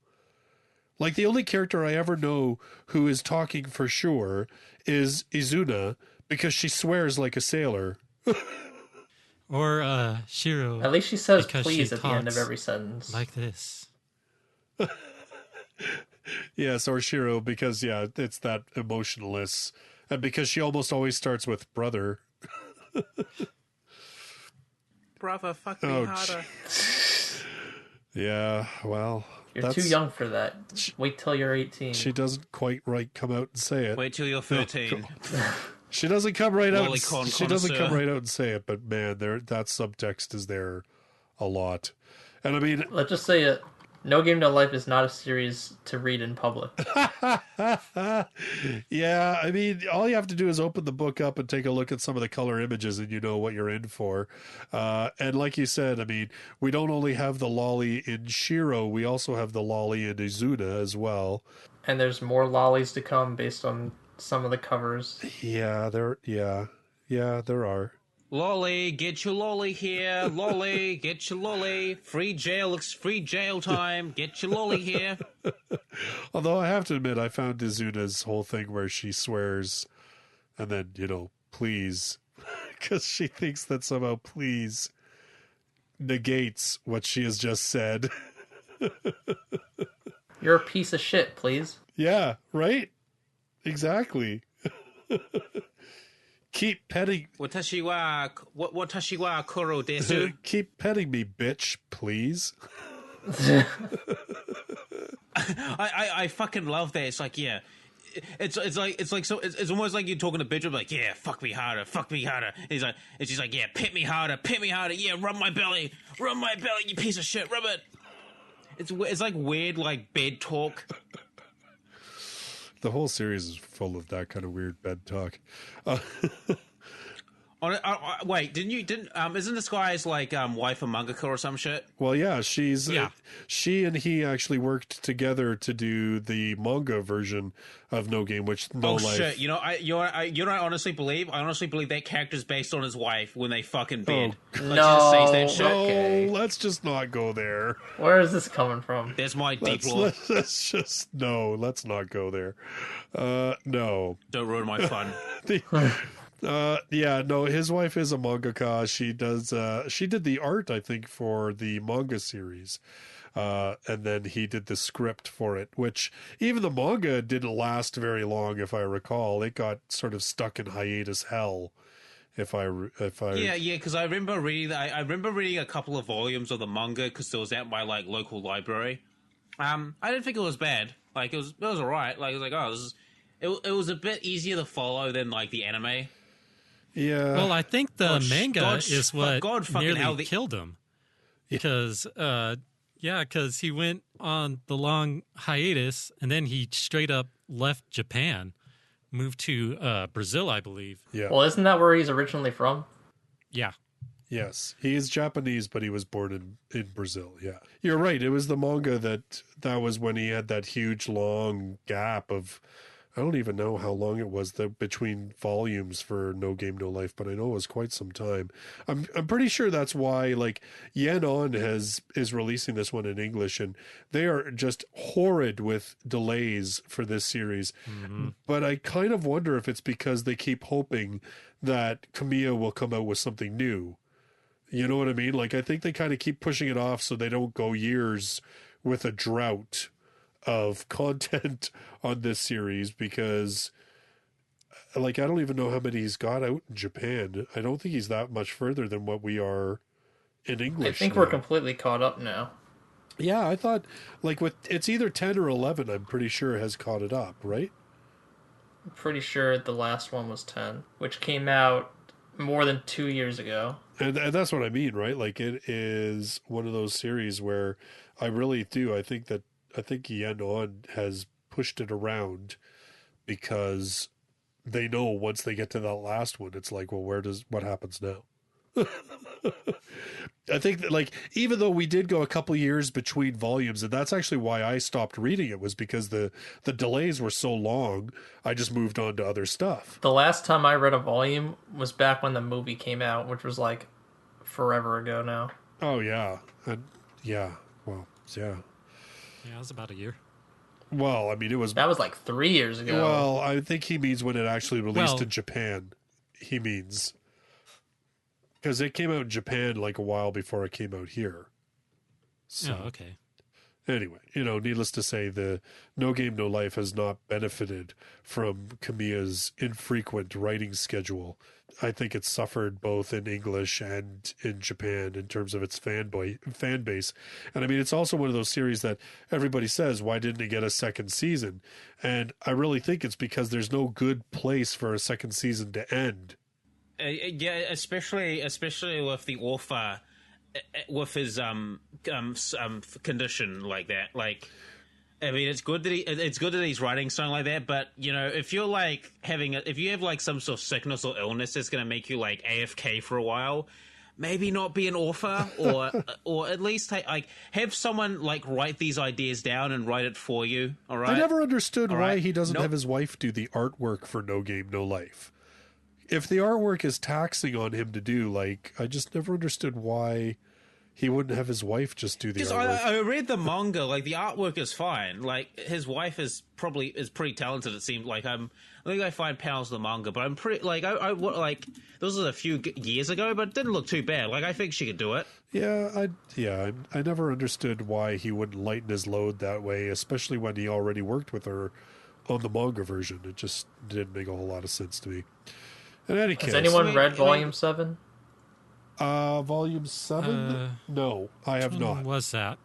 [SPEAKER 1] Like, the only character I ever know who is talking for sure is Izuna, because she swears like a sailor.
[SPEAKER 4] Or Shiro.
[SPEAKER 2] At least she says please at the end of every sentence.
[SPEAKER 4] Like this.
[SPEAKER 1] Yes, or Shiro, because, yeah, it's that emotionless. And because she almost always starts with brother.
[SPEAKER 3] Brother, fuck me harder.
[SPEAKER 1] Yeah, well...
[SPEAKER 2] You're too young for that. Wait till you're 18.
[SPEAKER 1] She doesn't quite come out and say it.
[SPEAKER 3] Wait till you're 13.
[SPEAKER 1] She doesn't come right out.
[SPEAKER 3] She doesn't
[SPEAKER 1] come right out and say it. But man, that subtext is there a lot. And I mean,
[SPEAKER 2] let's just say it. No Game No Life is not a series to read in public.
[SPEAKER 1] Yeah, I mean, all you have to do is open the book up and take a look at some of the color images, and you know what you're in for. And like you said, I mean, we don't only have the lolly in Shiro, we also have the lolly in Izuna as well.
[SPEAKER 2] And there's more lollies to come based on some of the covers.
[SPEAKER 1] Yeah, there are.
[SPEAKER 3] Lolly, get your lolly here. Lolly, get your lolly. Free jail time. Get your lolly here.
[SPEAKER 1] Although I have to admit, I found Izuna's whole thing where she swears and then, please, because she thinks that somehow please negates what she has just said.
[SPEAKER 2] You're a piece of shit, please.
[SPEAKER 1] Yeah, right? Exactly. Keep petting.
[SPEAKER 3] Watashi wa koro desu.
[SPEAKER 1] Keep petting me, bitch, please.
[SPEAKER 3] I fucking love that. It's like, yeah, it's almost like you're talking to Bedroom, like, yeah, fuck me harder. And she's like, yeah, pit me harder, yeah, rub my belly, you piece of shit, rub it. It's like weird, like bed talk.
[SPEAKER 1] The whole series is full of that kind of weird bed talk.
[SPEAKER 3] Wait, isn't this guy's like wife a mangaka or some shit?
[SPEAKER 1] Well, yeah, she and he actually worked together to do the manga version of No Game, which No Life.
[SPEAKER 3] Oh shit! You know I honestly believe that character's based on his wife when they fucking bed.
[SPEAKER 2] Oh, no, that shit.
[SPEAKER 1] Okay. Let's just not go there.
[SPEAKER 2] Where is this coming from?
[SPEAKER 3] That's my deep lore.
[SPEAKER 1] Let's not go there. No.
[SPEAKER 3] Don't ruin my fun.
[SPEAKER 1] His wife is a mangaka. She did the art, I think, for the manga series. And then he did the script for it, which even the manga didn't last very long, if I recall. It got sort of stuck in hiatus hell. Because I remember reading I remember reading a couple of volumes of the manga because it was at my like local library. I didn't think it was bad. Like it was alright. Like it was like it was a bit easier to follow than like the anime. Yeah.
[SPEAKER 4] Well, I think the manga is what nearly
[SPEAKER 3] hell,
[SPEAKER 4] killed him. Because, because he went on the long hiatus, and then he straight up left Japan, moved to Brazil, I believe.
[SPEAKER 1] Yeah.
[SPEAKER 2] Well, isn't that where he's originally from?
[SPEAKER 4] Yeah.
[SPEAKER 1] Yes. He is Japanese, but he was born in Brazil. Yeah. You're right. It was the manga that was when he had that huge, long gap of... I don't even know how long it was between volumes for No Game No Life, but I know it was quite some time. I'm pretty sure that's why like Yen On is releasing this one in English, and they are just horrid with delays for this series. Mm-hmm. But I kind of wonder if it's because they keep hoping that Kamiya will come out with something new. You know what I mean? Like I think they kind of keep pushing it off so they don't go years with a drought of content on this series, because like I don't even know how many he's got out in Japan. I don't think he's that much further than what we are in English.
[SPEAKER 2] I think we're completely caught up now.
[SPEAKER 1] Yeah, I thought like it's either 10 or 11, I'm pretty sure has caught it up, right?
[SPEAKER 2] I'm pretty sure the last one was 10, which came out more than 2 years ago.
[SPEAKER 1] And that's what I mean, right? Like it is one of those series where I really do. I think Yen On has pushed it around because they know once they get to that last one, it's like, well, what happens now? I think that, like, even though we did go a couple years between volumes, and that's actually why I stopped reading it, was because the delays were so long, I just moved on to other stuff.
[SPEAKER 2] The last time I read a volume was back when the movie came out, which was like forever ago now.
[SPEAKER 1] Oh, yeah. Yeah. Well, yeah.
[SPEAKER 4] Yeah, it was about a year.
[SPEAKER 1] Well, I mean,
[SPEAKER 2] that was like 3 years ago.
[SPEAKER 1] Well, I think he means when it actually released in Japan. He means... Because it came out in Japan like a while before it came out here. So,
[SPEAKER 4] oh, okay.
[SPEAKER 1] Anyway, needless to say, the No Game, No Life has not benefited from Kamiya's infrequent writing schedule. I think it's suffered both in English and in Japan in terms of its fan base. And I mean, it's also one of those series that everybody says, why didn't it get a second season? And I really think it's because there's no good place for a second season to end.
[SPEAKER 3] Yeah, especially with the author, with his condition like that. Like, I mean, it's good that he's writing something like that. But if you're like if you have like some sort of sickness or illness that's going to make you like AFK for a while, maybe not be an author, or at least have someone like write these ideas down and write it for you. All right.
[SPEAKER 1] I never understood why he doesn't have his wife do the artwork for No Game, No Life. If the artwork is taxing on him to do, like, I just never understood why he wouldn't have his wife just do the artwork.
[SPEAKER 3] I read the manga, like, the artwork is fine. Like, his wife is pretty talented, it seems like. I think I find panels of the manga, but I'm pretty, like, I those was a few years ago, but it didn't look too bad. Like, I think she could do it.
[SPEAKER 1] Yeah, I never understood why he wouldn't lighten his load that way, especially when he already worked with her on the manga version. It just didn't make a whole lot of sense to me. In any case,
[SPEAKER 2] has anyone read Volume 7?
[SPEAKER 1] Volume 7? No, I have not.
[SPEAKER 4] What was that?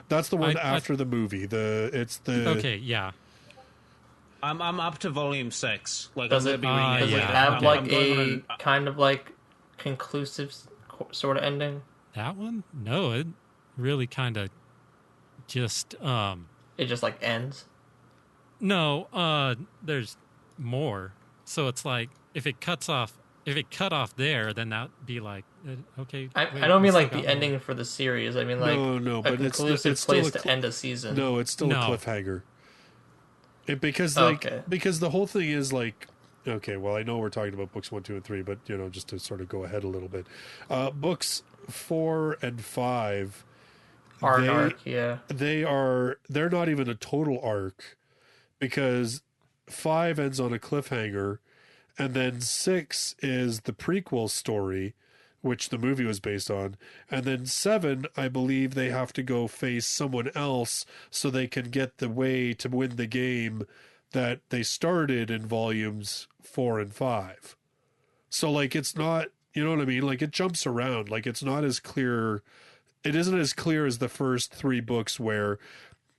[SPEAKER 1] That's the one after the movie.
[SPEAKER 4] Okay, yeah.
[SPEAKER 3] I'm up to Volume 6. Like,
[SPEAKER 2] does it have like a kind of like conclusive sort of ending?
[SPEAKER 4] That one? No, it really kind of just
[SPEAKER 2] it just like ends.
[SPEAKER 4] No, there's more. So it's like if it cut off there, then that'd be like okay.
[SPEAKER 2] I don't mean like the ending for the series. I mean like
[SPEAKER 1] no, but
[SPEAKER 2] conclusive
[SPEAKER 1] it's
[SPEAKER 2] place
[SPEAKER 1] still
[SPEAKER 2] to end a season.
[SPEAKER 1] No, it's still a cliffhanger. Because the whole thing is like, okay, well, I know we're talking about books 1, 2, and 3, but just to sort of go ahead a little bit, books 4 and 5
[SPEAKER 2] are an arc. Yeah,
[SPEAKER 1] they're not even a total arc, because 5 ends on a cliffhanger, and then 6 is the prequel story, which the movie was based on, and then 7, I believe they have to go face someone else so they can get the way to win the game that they started in volumes 4 and 5. So like, it's not, you know what I mean? Like, it jumps around. Like, it's not as clear. It isn't as clear as the first 3 books where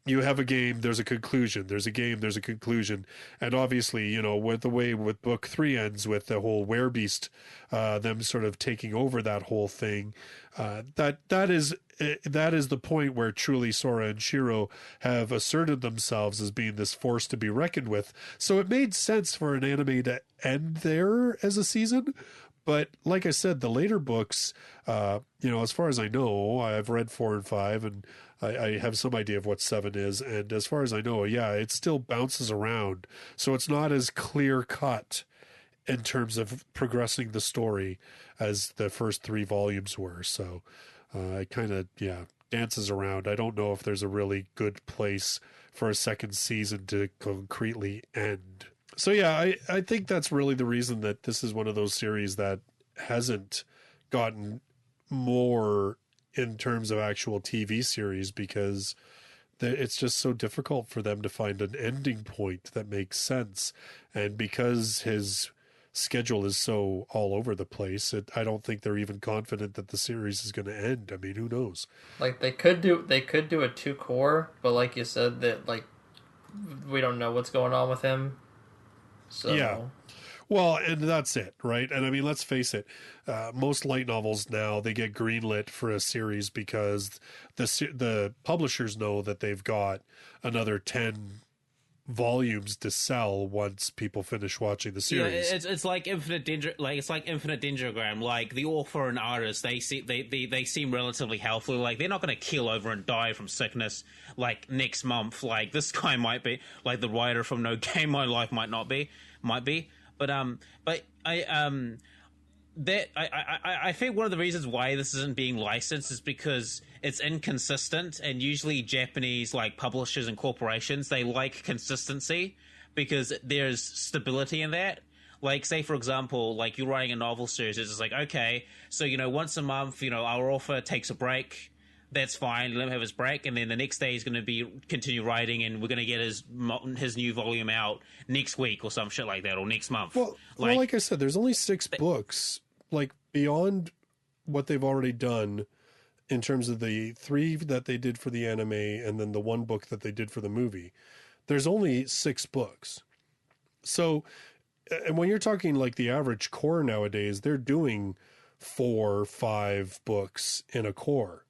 [SPEAKER 1] you have a game, there's a conclusion. There's a game, there's a conclusion. And obviously, with the way with book 3 ends with the whole werebeast, them sort of taking over that whole thing, that is the point where truly Sora and Shiro have asserted themselves as being this force to be reckoned with. So it made sense for an anime to end there as a season. But like I said, the later books, as far as I know, I've read 4 and 5, and I have some idea of what 7 is. And as far as I know, it still bounces around. So it's not as clear cut in terms of progressing the story as the first 3 volumes were. So it kind of, dances around. I don't know if there's a really good place for a second season to concretely end. So I think that's really the reason that this is one of those series that hasn't gotten more in terms of actual TV series, because it's just so difficult for them to find an ending point that makes sense. And because his schedule is so all over the place, I don't think they're even confident that the series is going to end. I mean, who knows?
[SPEAKER 2] Like, they could do a 2 core, but like you said, that like we don't know what's going on with him. So
[SPEAKER 1] yeah. Well, and that's it, right? And I mean, let's face it, most light novels now, they get greenlit for a series because the publishers know that they've got another 10 volumes to sell once people finish watching the series.
[SPEAKER 3] Yeah, it's like Infinite Dendrogram. Like the author and artist, they seem relatively healthy. Like they're not going to keel over and die from sickness like next month. Like this guy might be. Like the writer from No Game My Life might be. But I think one of the reasons why this isn't being licensed is because it's inconsistent, and usually Japanese like publishers and corporations, they like consistency because there's stability in that. Like, say for example, like you're writing a novel series, it's just like, okay, so once a month, our author takes a break. That's fine. Let him have his break, and then the next day he's going to continue writing, and we're going to get his new volume out next week or some shit like that, or next month.
[SPEAKER 1] Well, like I said, there's only 6 books. Like beyond what they've already done, in terms of the 3 that they did for the anime, and then the 1 book that they did for the movie, there's only 6 books. So, and when you're talking like the average core nowadays, they're doing 4, 5 books in a core.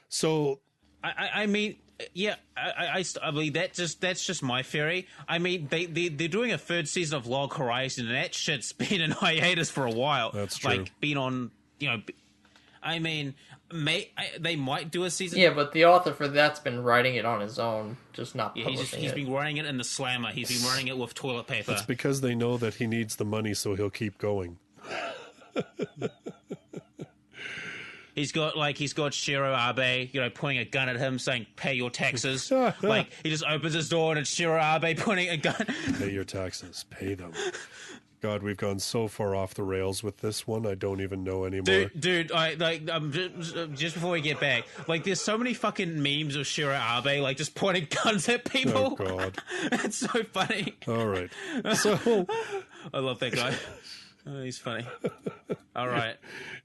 [SPEAKER 1] So,
[SPEAKER 3] I mean, yeah, I mean that's just my theory. I mean, they're doing a 3rd season of Log Horizon, and that shit's been in hiatus for a while.
[SPEAKER 1] That's true.
[SPEAKER 3] Like, been on, I mean, they might do a season.
[SPEAKER 2] Yeah, but the author for that's been writing it on his own, just not publishing
[SPEAKER 3] he's been writing it in the slammer. He's been writing it with toilet paper.
[SPEAKER 1] It's because they know that he needs the money, so he'll keep going.
[SPEAKER 3] He's got Shiro Abe, pointing a gun at him, saying, "Pay your taxes." Like he just opens his door and it's Shiro Abe pointing a gun.
[SPEAKER 1] Pay your taxes. Pay them. God, we've gone so far off the rails with this one. I don't even know anymore.
[SPEAKER 3] Dude, just before we get back, like, there's so many fucking memes of Shiro Abe, like, just pointing guns at people.
[SPEAKER 1] Oh, God.
[SPEAKER 3] It's so funny.
[SPEAKER 1] All right. So...
[SPEAKER 3] I love that guy. Oh, he's funny. All right.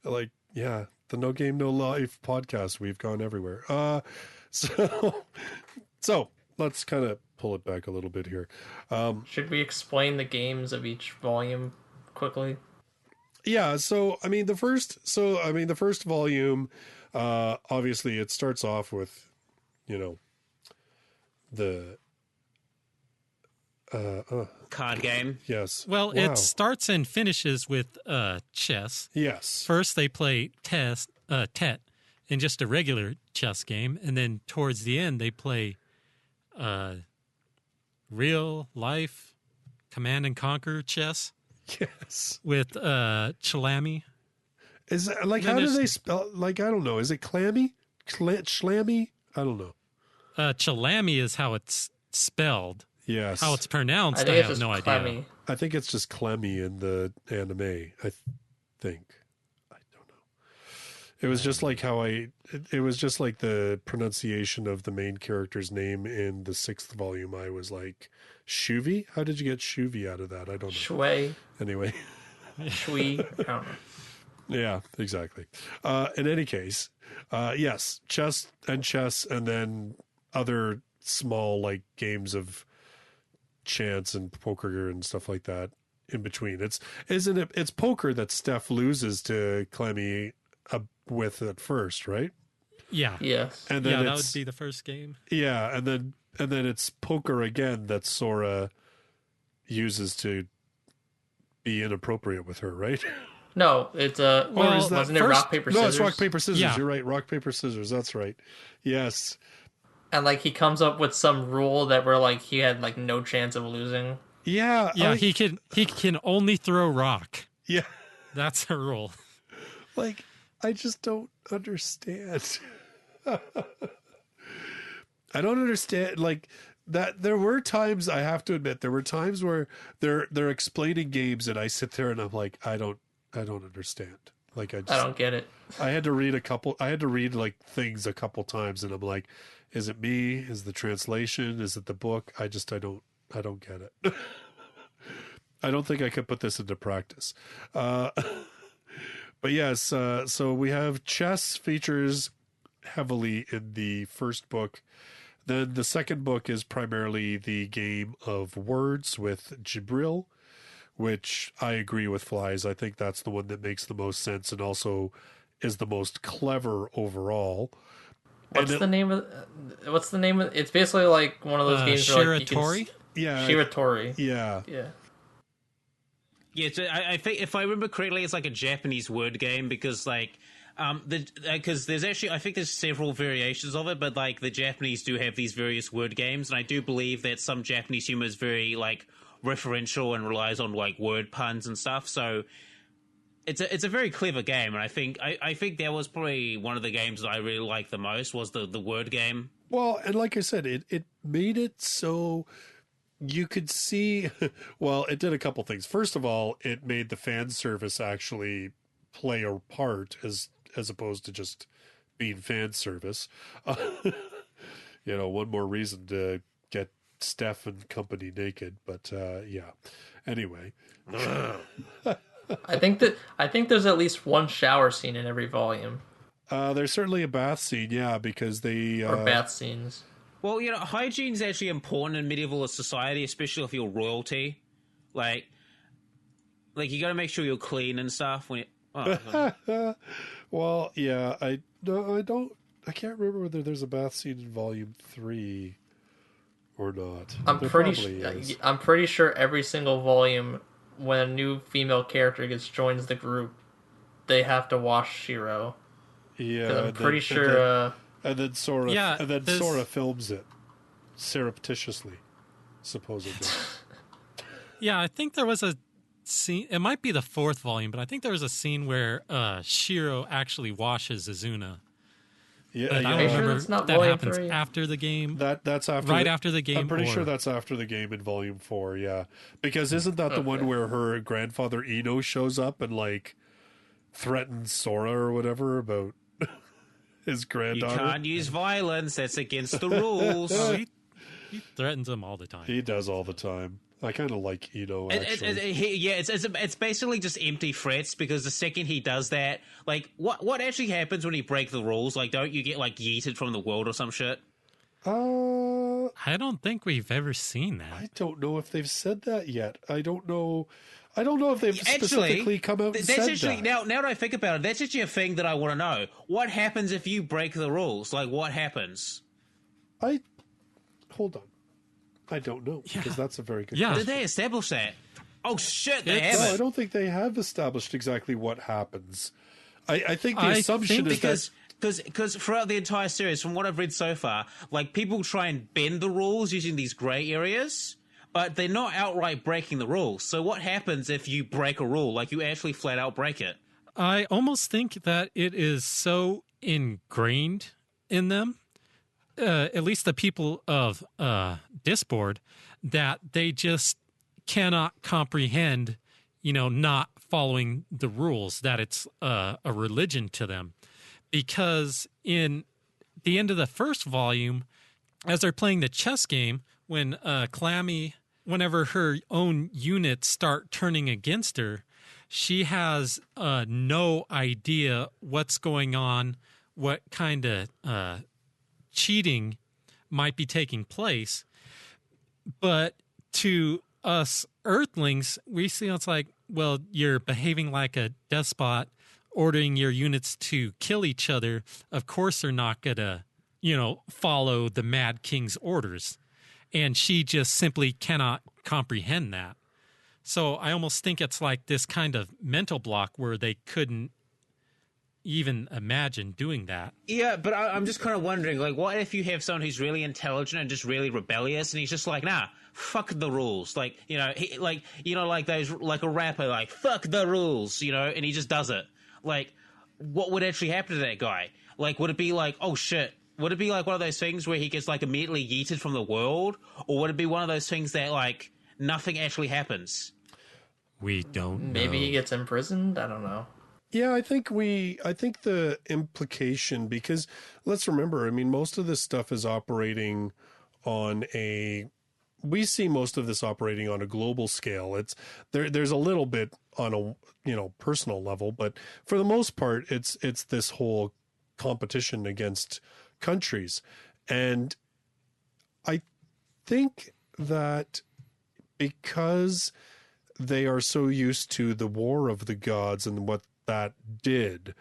[SPEAKER 1] Like, yeah, the No Game, No Life podcast. We've gone everywhere. So let's kind of pull it back a little bit here.
[SPEAKER 2] Should we explain the games of each volume quickly?
[SPEAKER 1] Yeah. So, I mean, the first volume, obviously it starts off with, the,
[SPEAKER 3] card game.
[SPEAKER 1] Yes.
[SPEAKER 4] Well,
[SPEAKER 1] Wow.
[SPEAKER 4] It starts and finishes with chess.
[SPEAKER 1] Yes.
[SPEAKER 4] First, they play Tet in just a regular chess game, and then towards the end, they play real life Command and Conquer chess.
[SPEAKER 1] Yes.
[SPEAKER 4] With Chalami.
[SPEAKER 1] Is it, like, how do they spell? Like, I don't know. Is it clammy? Schlammy? I don't know.
[SPEAKER 4] Chalami is how it's spelled.
[SPEAKER 1] Yes.
[SPEAKER 4] How it's pronounced, I have no idea.
[SPEAKER 1] I think it's just Clemmy in the anime. I think. I don't know. It was just like it was just like the pronunciation of the main character's name in the 6th volume. I was like, Shuvi? How did you get Shuvi out of that? I don't know.
[SPEAKER 2] Shui.
[SPEAKER 1] Anyway.
[SPEAKER 2] Shui. I don't know.
[SPEAKER 1] Yeah, exactly. In any case, yes, chess, and then other small like games of chance and poker and stuff like that in between. It's poker that Steph loses to Clemmy with at first, right?
[SPEAKER 4] Yeah.
[SPEAKER 2] Yes.
[SPEAKER 1] And then
[SPEAKER 4] that would be the first game.
[SPEAKER 1] Yeah, and then it's poker again that Sora uses to be inappropriate with her, right?
[SPEAKER 2] No, it's wasn't it rock paper scissors?
[SPEAKER 1] No, it's rock paper scissors.
[SPEAKER 4] Yeah.
[SPEAKER 1] You're right, rock paper scissors. That's right. Yes.
[SPEAKER 2] And like he comes up with some rule that where like he had like no chance of losing.
[SPEAKER 1] Yeah.
[SPEAKER 4] Yeah, he can only throw rock.
[SPEAKER 1] Yeah.
[SPEAKER 4] That's a rule.
[SPEAKER 1] Like, I just don't understand. I don't understand like that. There were times, I have to admit, there were times where they're explaining games and I sit there and I'm like, I don't understand. Like I
[SPEAKER 2] don't get it.
[SPEAKER 1] I had to read like things a couple times and I'm like, is it me? Is the translation? Is it the book? I don't get it. I don't think I could put this into practice. But yes, so we have chess features heavily in the first book. Then the second book is primarily the game of words with Jibril, which I agree with Flies. I think that's the one that makes the most sense and also is the most clever overall.
[SPEAKER 2] What's the name of? It's basically like one of those games where like you
[SPEAKER 4] Shiratori?
[SPEAKER 1] Yeah.
[SPEAKER 2] Shiratori.
[SPEAKER 1] Yeah.
[SPEAKER 2] Yeah.
[SPEAKER 3] Yeah, so I think if I remember correctly, it's like a Japanese word game because like because there's actually I think there's several variations of it, but like the Japanese do have these various word games, and I do believe that some Japanese humor is very like referential and relies on like word puns and stuff. So it's a very clever game, and I think that was probably one of the games that I really liked the most was the word game.
[SPEAKER 1] Well, and like I said, it made it so you could see, well, it did a couple things. First of all, it made the fan service actually play a part as opposed to just being fan service. One more reason to get Steph and company naked, but yeah. Anyway.
[SPEAKER 2] I think there's at least one shower scene in every volume.
[SPEAKER 1] There's certainly a bath scene, yeah, because they
[SPEAKER 2] or bath scenes.
[SPEAKER 3] Well, hygiene's actually important in medieval society, especially if you're royalty. Like you got to make sure you're clean and stuff.
[SPEAKER 1] Well, yeah, I can't remember whether there's a bath scene in Volume 3 or not.
[SPEAKER 2] I'm pretty sure every single volume, when a new female character joins the group, they have to wash Shiro.
[SPEAKER 1] Yeah,
[SPEAKER 2] I'm pretty sure.
[SPEAKER 1] And then Sora films it surreptitiously, supposedly.
[SPEAKER 4] Yeah, I think there was a scene. It might be the 4th volume, but I think there was a scene where Shiro actually washes Izuna.
[SPEAKER 1] Yeah,
[SPEAKER 4] I don't remember that happens 3? After the game.
[SPEAKER 1] That's after
[SPEAKER 4] after the game.
[SPEAKER 1] I'm pretty sure that's after the game in Volume 4. Yeah, because isn't that the one where her grandfather Ino shows up and like threatens Sora or whatever about his granddaughter?
[SPEAKER 3] You can't use violence. That's against the rules.
[SPEAKER 4] He threatens him all the time.
[SPEAKER 1] He does all the time. I kind of like Ino, actually.
[SPEAKER 3] It's basically just empty threats because the second he does that, like, what actually happens when he breaks the rules? Like, don't you get, like, yeeted from the world or some shit?
[SPEAKER 4] I don't think we've ever seen that.
[SPEAKER 1] I don't know if they've said that yet. I don't know if they've specifically come out and said that.
[SPEAKER 3] Now that I think about it, that's actually a thing that I want to know. What happens if you break the rules? Like, what happens?
[SPEAKER 1] Hold on. I don't know, because that's a very good question.
[SPEAKER 3] Did they establish that? Oh, shit, they
[SPEAKER 1] haven't.
[SPEAKER 3] haven't.
[SPEAKER 1] No, I don't think they have established exactly what happens. I think the assumption is that...
[SPEAKER 3] Because throughout the entire series, from what I've read so far, like, people try and bend the rules using these grey areas, but they're not outright breaking the rules. So what happens if you break a rule? Like, you actually flat out break it?
[SPEAKER 4] I almost think that it is so ingrained in them, at least the people of Disboard, that they just cannot comprehend, not following the rules, that it's a religion to them. Because in the end of the first volume, as they're playing the chess game, when Clammy, whenever her own units start turning against her, she has no idea what's going on, what kind of cheating might be taking place. But to us Earthlings, we see it's like, well, you're behaving like a despot, ordering your units to kill each other. Of course they're not going to, follow the Mad King's orders. And she just simply cannot comprehend that. So I almost think it's like this kind of mental block where they couldn't even imagine doing that.
[SPEAKER 3] Yeah, but I'm just kind of wondering, like, what if you have someone who's really intelligent and just really rebellious, and he's just like, nah, fuck the rules. Like, like those, like a rapper, like, fuck the rules, and he just does it. Like, what would actually happen to that guy? Like, would it be like, oh shit? Would it be like one of those things where he gets like immediately yeeted from the world? Or would it be one of those things that like nothing actually happens?
[SPEAKER 4] We don't know.
[SPEAKER 2] Maybe he gets imprisoned? I don't know.
[SPEAKER 1] Yeah, I think the implication, because let's remember, I mean, most of this stuff is operating on we see most of this operating on a global scale. There's a little bit on a, personal level, but for the most part, it's this whole competition against countries. And I think that because they are so used to the War of the Gods and what that did,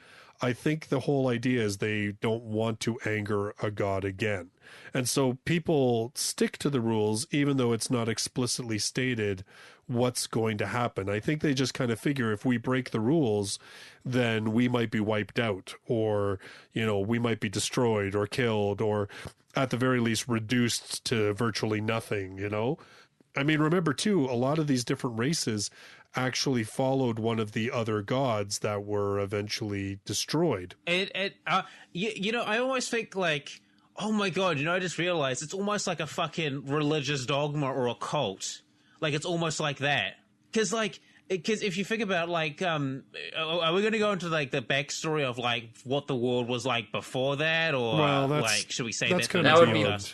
[SPEAKER 1] I think the whole idea is they don't want to anger a god again. And so people stick to the rules, even though it's not explicitly stated what's going to happen. I think they just kind of figure if we break the rules, then we might be wiped out, or, you know, we might be destroyed or killed, or at the very least reduced to virtually nothing, you know? I mean, remember too, a lot of these different races actually followed one of the other gods that were eventually destroyed.
[SPEAKER 3] You know, I almost think like, oh my god, you know, I just realized it's almost like a fucking religious dogma or a cult. Like, it's almost like that. Because if you think about, like, are we going to go into, like, the backstory of, like, what the world was like before that? Or, like, should we say
[SPEAKER 1] that's
[SPEAKER 3] that?
[SPEAKER 1] Kind
[SPEAKER 2] of
[SPEAKER 1] that
[SPEAKER 2] would be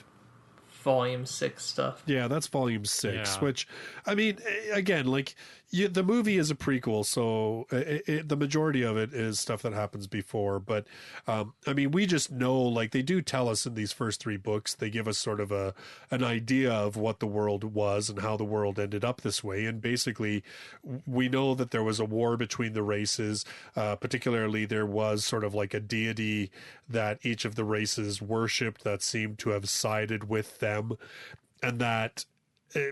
[SPEAKER 2] Volume 6 stuff.
[SPEAKER 1] Yeah, that's Volume 6, which, I mean, again, like, the movie is a prequel, so the majority of it is stuff that happens before. But, I mean, we just know, like, they do tell us in these first 3 books, they give us sort of an idea of what the world was and how the world ended up this way. And basically, we know that there was a war between the races. Particularly, there was sort of like a deity that each of the races worshipped that seemed to have sided with them. And that,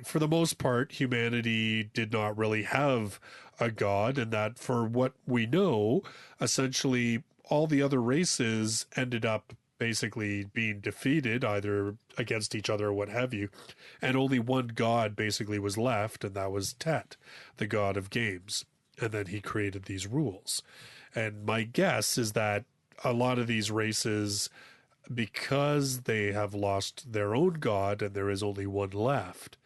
[SPEAKER 1] for the most part, humanity did not really have a god, and that for what we know, essentially all the other races ended up basically being defeated either against each other or what have you, and only one god basically was left, and that was Tet, the god of games. And then he created these rules. And my guess is that a lot of these races, because they have lost their own god and there is only one left,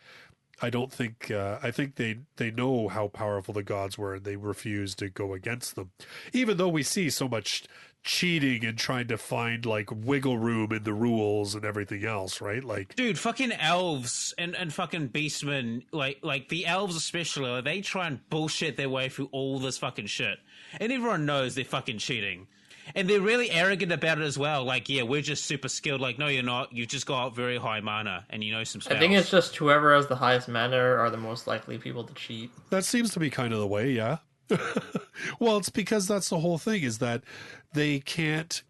[SPEAKER 1] I think they know how powerful the gods were, and they refuse to go against them. Even though we see so much cheating and trying to find, like, wiggle room in the rules and everything else, right? Like,
[SPEAKER 3] dude, fucking elves and fucking beastmen, like the elves especially, they try and bullshit their way through all this fucking shit. And everyone knows they're fucking cheating. And they're really arrogant about it as well. Like, yeah, we're just super skilled. Like, no, you're not. You've just got very high mana and you know some spells.
[SPEAKER 2] I think it's just whoever has the highest mana are the most likely people to cheat.
[SPEAKER 1] That seems to be kind of the way, yeah. Well, it's because that's the whole thing, is that they can't...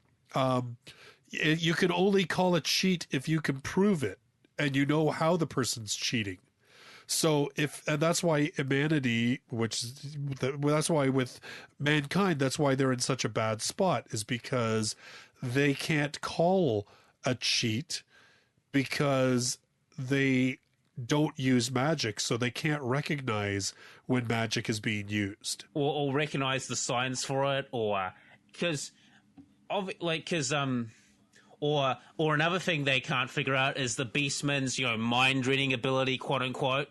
[SPEAKER 1] you can only call a cheat if you can prove it, and you know how the person's cheating. So and that's why humanity, that's why with mankind, that's why they're in such a bad spot, is because they can't call a cheat because they don't use magic, so they can't recognize when magic is being used,
[SPEAKER 3] or recognize the signs for it, or or another thing they can't figure out is the beastman's, you know, mind reading ability, quote unquote.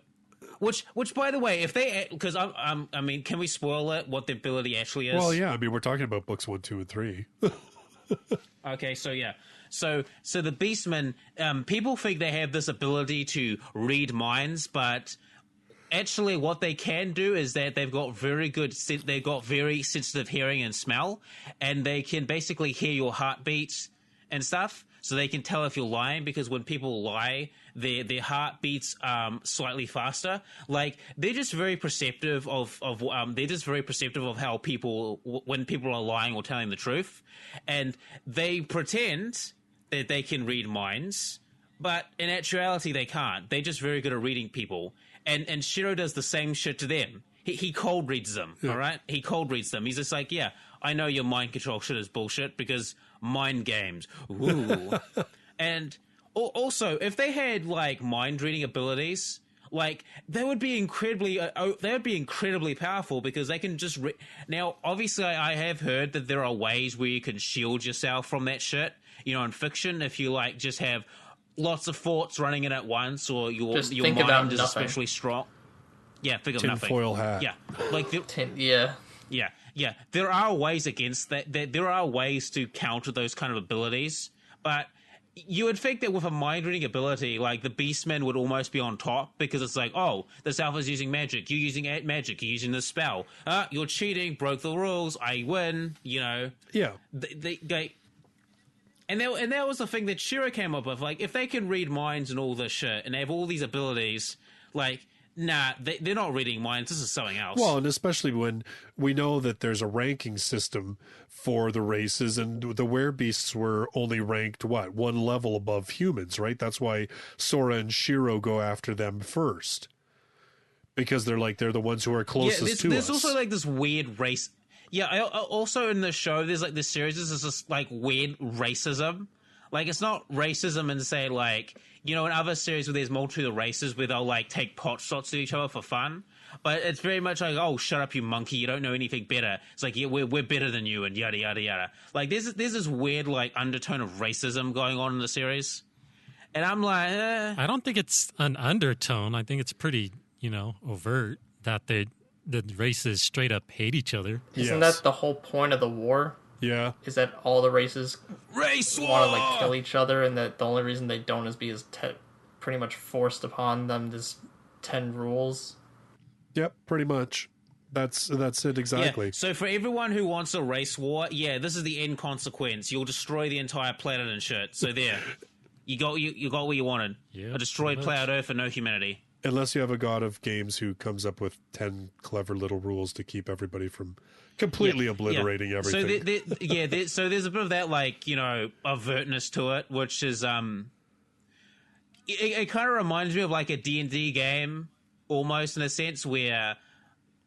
[SPEAKER 3] Which, by the way, if they, because I mean, can we spoil it? What the ability actually is?
[SPEAKER 1] Well, yeah. I mean, we're talking about books 1, 2, and 3.
[SPEAKER 3] Okay, so yeah, so the beastmen, people think they have this ability to read minds, but actually, what they can do is that they've got very sensitive hearing and smell, and they can basically hear your heartbeats and stuff. So they can tell if you're lying, because when people lie, their heart beats slightly faster. Like, they're just very perceptive of how people, when people are lying or telling the truth, and they pretend that they can read minds, but in actuality they can't. They're just very good at reading people, and Shiro does the same shit to them. He cold reads them. Yeah. All right, he cold reads them. He's just like, yeah, I know your mind control shit is bullshit because mind games. Ooh. And also, if they had, like, mind reading abilities, like, they would be incredibly powerful, because they can just now, obviously, I have heard that there are ways where you can shield yourself from that shit, you know, in fiction, if you, like, just have lots of thoughts running in at once, or your mind is especially strong. Yeah, think of nothing.
[SPEAKER 1] Tinfoil hat.
[SPEAKER 3] Yeah, like yeah. There are ways against that. There are ways to counter those kind of abilities, but you would think that with a mind reading ability, like, the Beastmen would almost be on top, because it's like, oh, this alpha's using magic, you're using magic, you're using this spell. You're cheating, broke the rules, I win. You know.
[SPEAKER 1] Yeah.
[SPEAKER 3] And that was the thing that Shiro came up with. Like, if they can read minds and all this shit, and they have all these abilities, like, Nah, they're not reading minds. This is something else.
[SPEAKER 1] Well, and especially when we know that there's a ranking system for the races, and the werebeasts were only ranked, one level above humans, right? That's why Sora and Shiro go after them first. Because they're the ones who are closest to us.
[SPEAKER 3] There's also like this weird race. Yeah, I also in the show, there's like this series, there's this like weird racism. Like, it's not racism and say like, in other series where there's multiple races where they'll like take pot shots at each other for fun. But it's very much like, oh, shut up, you monkey, you don't know anything better. It's like, yeah, we're better than you, and yada, yada, yada. Like, there's this weird like undertone of racism going on in the series. And I'm like,
[SPEAKER 4] I don't think it's an undertone. I think it's pretty, overt that the races straight up hate each other.
[SPEAKER 2] Isn't that the whole point of the war?
[SPEAKER 1] Yeah.
[SPEAKER 2] Is that all the races
[SPEAKER 3] race
[SPEAKER 2] want to like kill each other, and that the only reason they don't is because pretty much forced upon them this 10 rules.
[SPEAKER 1] Yep, pretty much. That's it exactly.
[SPEAKER 3] Yeah. So for everyone who wants a race war, this is the end consequence. You'll destroy the entire planet and shit. So there, you got what you wanted.
[SPEAKER 4] Yeah,
[SPEAKER 3] a destroyed planet Earth and no humanity.
[SPEAKER 1] Unless you have a god of games who comes up with 10 clever little rules to keep everybody from completely obliterating everything.
[SPEAKER 3] So there's a bit of that, like, avertness to it, which is it kind of reminds me of like a D&D game almost, in a sense, where,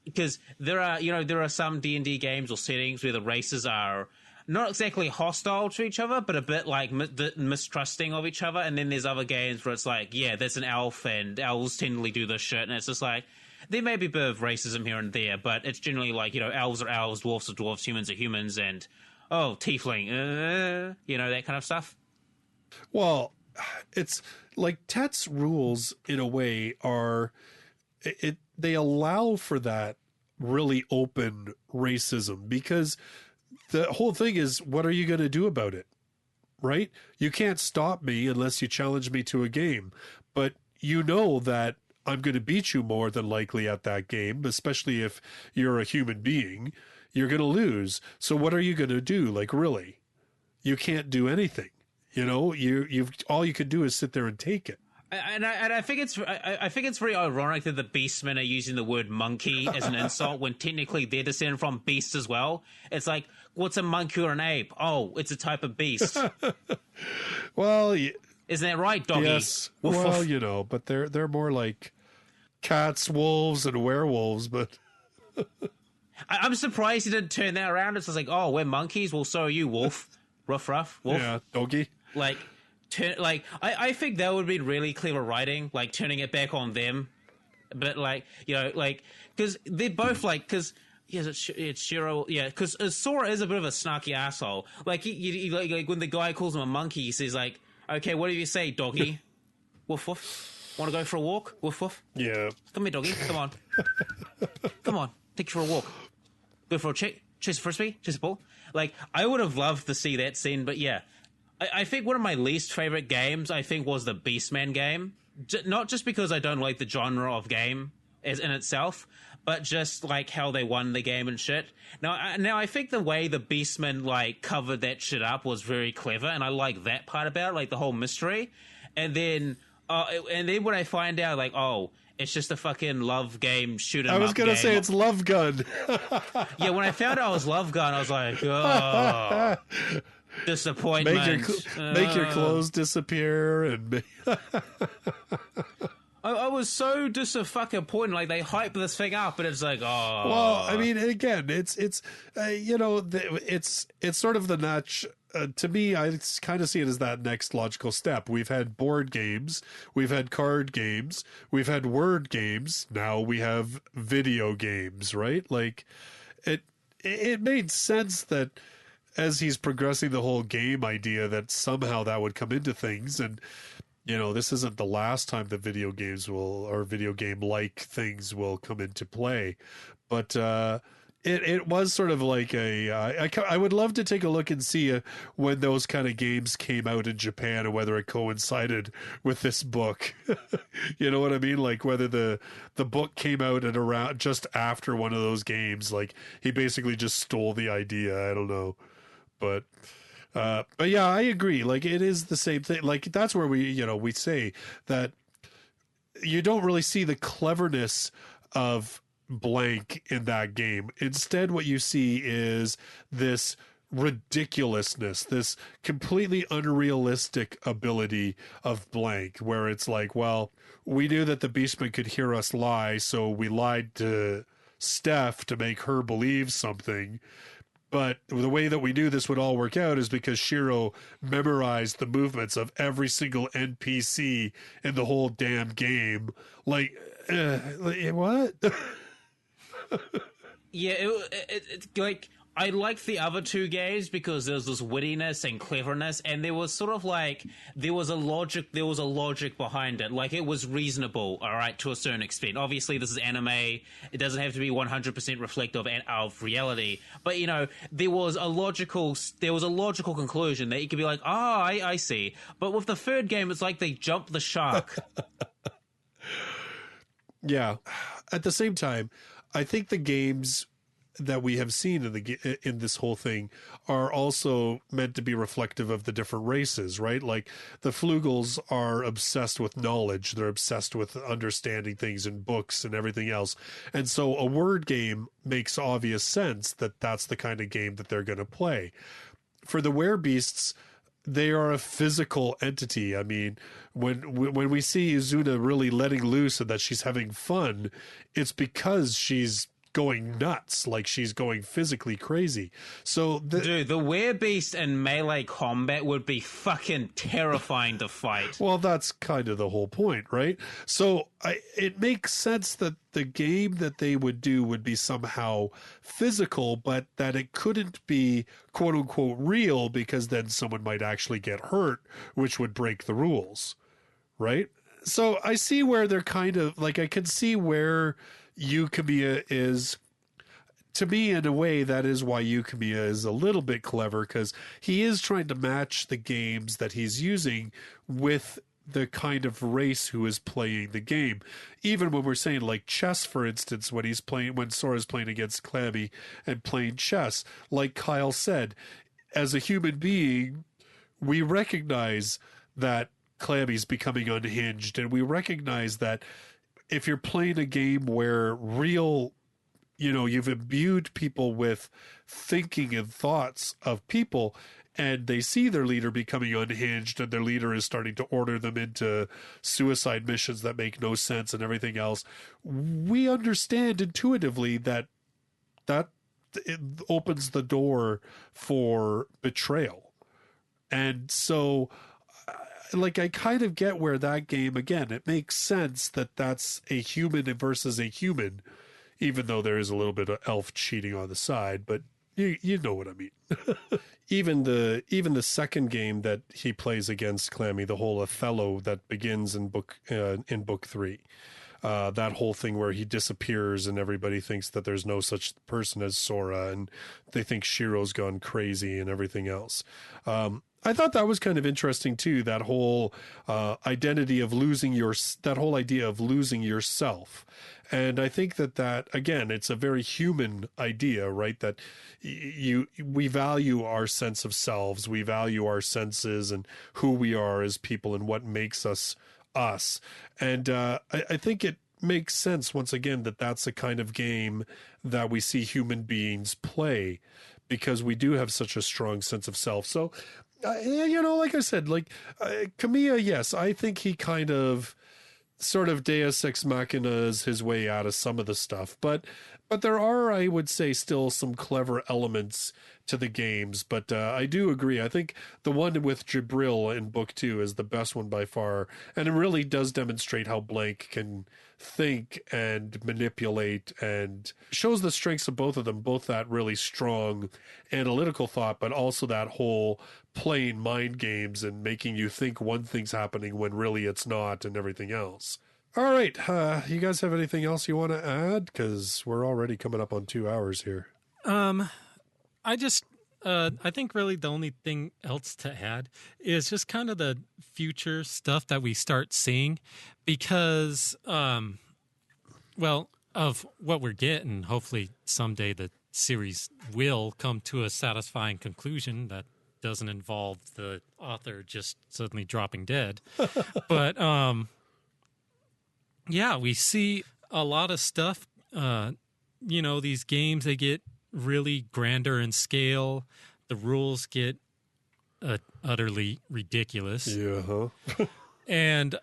[SPEAKER 3] because there are some D&D games or settings where the races are not exactly hostile to each other, but a bit like mistrusting of each other. And then there's other games where it's like, that's an elf, and elves tend to do this shit, and it's just like, there may be a bit of racism here and there, but it's generally like, elves are elves, dwarfs are dwarfs, humans are humans, and tiefling, that kind of stuff.
[SPEAKER 1] Well, it's like Tet's rules in a way are they allow for that really open racism, because the whole thing is, what are you going to do about it? Right? You can't stop me unless you challenge me to a game, but that I'm going to beat you more than likely at that game, especially if you're a human being. You're going to lose. So what are you going to do? Like, really? You can't do anything. You've all you could do is sit there and take it.
[SPEAKER 3] And I think it's very ironic that the beastmen are using the word monkey as an insult when technically they're descended from beasts as well. It's like, what's a monkey or an ape? Oh, it's a type of beast.
[SPEAKER 1] Well,
[SPEAKER 3] isn't that right, doggy?
[SPEAKER 1] Yes.
[SPEAKER 3] Woof,
[SPEAKER 1] well,
[SPEAKER 3] woof.
[SPEAKER 1] But they're more like cats, wolves, and werewolves. But
[SPEAKER 3] I'm surprised he didn't turn that around. It's just like, oh, we're monkeys. Well, so are you, wolf. Ruff, ruff, wolf.
[SPEAKER 1] Yeah, doggy.
[SPEAKER 3] I think that would be really clever writing, like turning it back on them, but because they're both because it's Shiro, because Sora is a bit of a snarky asshole. Like he like when the guy calls him a monkey, he says like, okay, what do you say, doggy? Woof woof. Want to go for a walk? Woof woof.
[SPEAKER 1] Yeah.
[SPEAKER 3] Come here, doggy. Come on. Come on. Take you for a walk. Go for a chase a frisbee, chase a ball. Like, I would have loved to see that scene, but yeah. I think one of my least favorite games, was the Beastman game. Not just because I don't like the genre of game as in itself, but just like how they won the game and shit. Now I think the way the Beastmen covered that shit up was very clever, and I like that part about it, like the whole mystery. And then when I find out it's just a fucking love game, shoot 'em up.
[SPEAKER 1] I was gonna say it's Love Gun.
[SPEAKER 3] Yeah, when I found out it was Love Gun, I was like, oh. Disappointment.
[SPEAKER 1] Make your clothes disappear and.
[SPEAKER 3] I was so disappointed. Like, they hype this thing up, and it's like, oh.
[SPEAKER 1] Well, I mean, again, it's sort of the notch. To me, I kind of see it as that next logical step. We've had board games, we've had card games, we've had word games. Now we have video games, right? Like, it made sense that as he's progressing the whole game idea, that somehow that would come into things. And, this isn't the last time that video games or video game-like things will come into play. But it was sort of like I would love to take a look and see when those kind of games came out in Japan and whether it coincided with this book. You know what I mean? Like whether the book came out at around just after one of those games. Like he basically just stole the idea. I don't know. But yeah, I agree. Like it is the same thing. Like that's where we say that you don't really see the cleverness of blank in that game. Instead, what you see is this ridiculousness, this completely unrealistic ability of blank, where it's like, well, we knew that the Beastman could hear us lie, so we lied to Steph to make her believe something. But the way that we knew this would all work out is because Shiro memorized the movements of every single NPC in the whole damn game. Like what?
[SPEAKER 3] Yeah, it's like, I liked the other two games because there was this wittiness and cleverness, and there was sort of like, there was a logic behind it. Like, it was reasonable, all right, to a certain extent. Obviously, this is anime. It doesn't have to be 100% reflective of reality. But, you know, there was a logical conclusion that you could be like, I see. But with the third game, it's like they jumped the shark.
[SPEAKER 1] Yeah. At the same time, I think the games that we have seen in this whole thing are also meant to be reflective of the different races, right? Like the Flugels are obsessed with knowledge. They're obsessed with understanding things in books and everything else. And so a word game makes obvious sense that that's the kind of game that they're going to play. For the Werebeasts, they are a physical entity. I mean, when we see Izuna really letting loose and that she's having fun, it's because she's going nuts, like she's going physically crazy. So
[SPEAKER 3] dude, the Werebeast in melee combat would be fucking terrifying to fight.
[SPEAKER 1] Well, that's kind of the whole point, right? So it makes sense that the game that they would do would be somehow physical, but that it couldn't be quote unquote real, because then someone might actually get hurt, which would break the rules, right? So I see where they're kind of like, I can see where Yuu Kamiya is. To me, in a way, that is why Yuu Kamiya is a little bit clever, because he is trying to match the games that he's using with the kind of race who is playing the game. Even when we're saying like chess, for instance, when Sora's playing against Clammy and playing chess, like Kyle said, as a human being, we recognize that Clammy's becoming unhinged, and we recognize that if you're playing a game where you've imbued people with thinking and thoughts of people, and they see their leader becoming unhinged, and their leader is starting to order them into suicide missions that make no sense and everything else, we understand intuitively that it opens the door for betrayal. And so, like, I kind of get where that game, again, it makes sense that that's a human versus a human, even though there is a little bit of elf cheating on the side, but you know what I mean. Even the second game that he plays against Clammy, the whole Othello that begins in book 3, that whole thing where he disappears and everybody thinks that there's no such person as Sora, and they think Shiro's gone crazy and everything else. I thought that was kind of interesting too, that whole idea of losing yourself. And I think that again, it's a very human idea, right? That we value our sense of selves, we value our senses and who we are as people and what makes us us. And I think it makes sense, once again, that that's the kind of game that we see human beings play, because we do have such a strong sense of self. So, like I said, Kamiya, yes, I think he kind of sort of Deus Ex Machinas his way out of some of the stuff, but there are, I would say, still some clever elements to the games. But I do agree. I think the one with Jibril in book 2 is the best one by far, and it really does demonstrate how Blank can think and manipulate, and shows the strengths of both of them, both that really strong analytical thought, but also that whole playing mind games and making you think one thing's happening when really it's not, and everything else. All right. You guys have anything else you want to add? Because we're already coming up on 2 hours here.
[SPEAKER 4] I think really the only thing else to add is just kind of the future stuff that we start seeing, because, of what we're getting, hopefully someday the series will come to a satisfying conclusion that doesn't involve the author just suddenly dropping dead. But, yeah, we see a lot of stuff. These games, they get really grander in scale. The rules get utterly ridiculous.
[SPEAKER 1] Yeah. Huh?
[SPEAKER 4] And,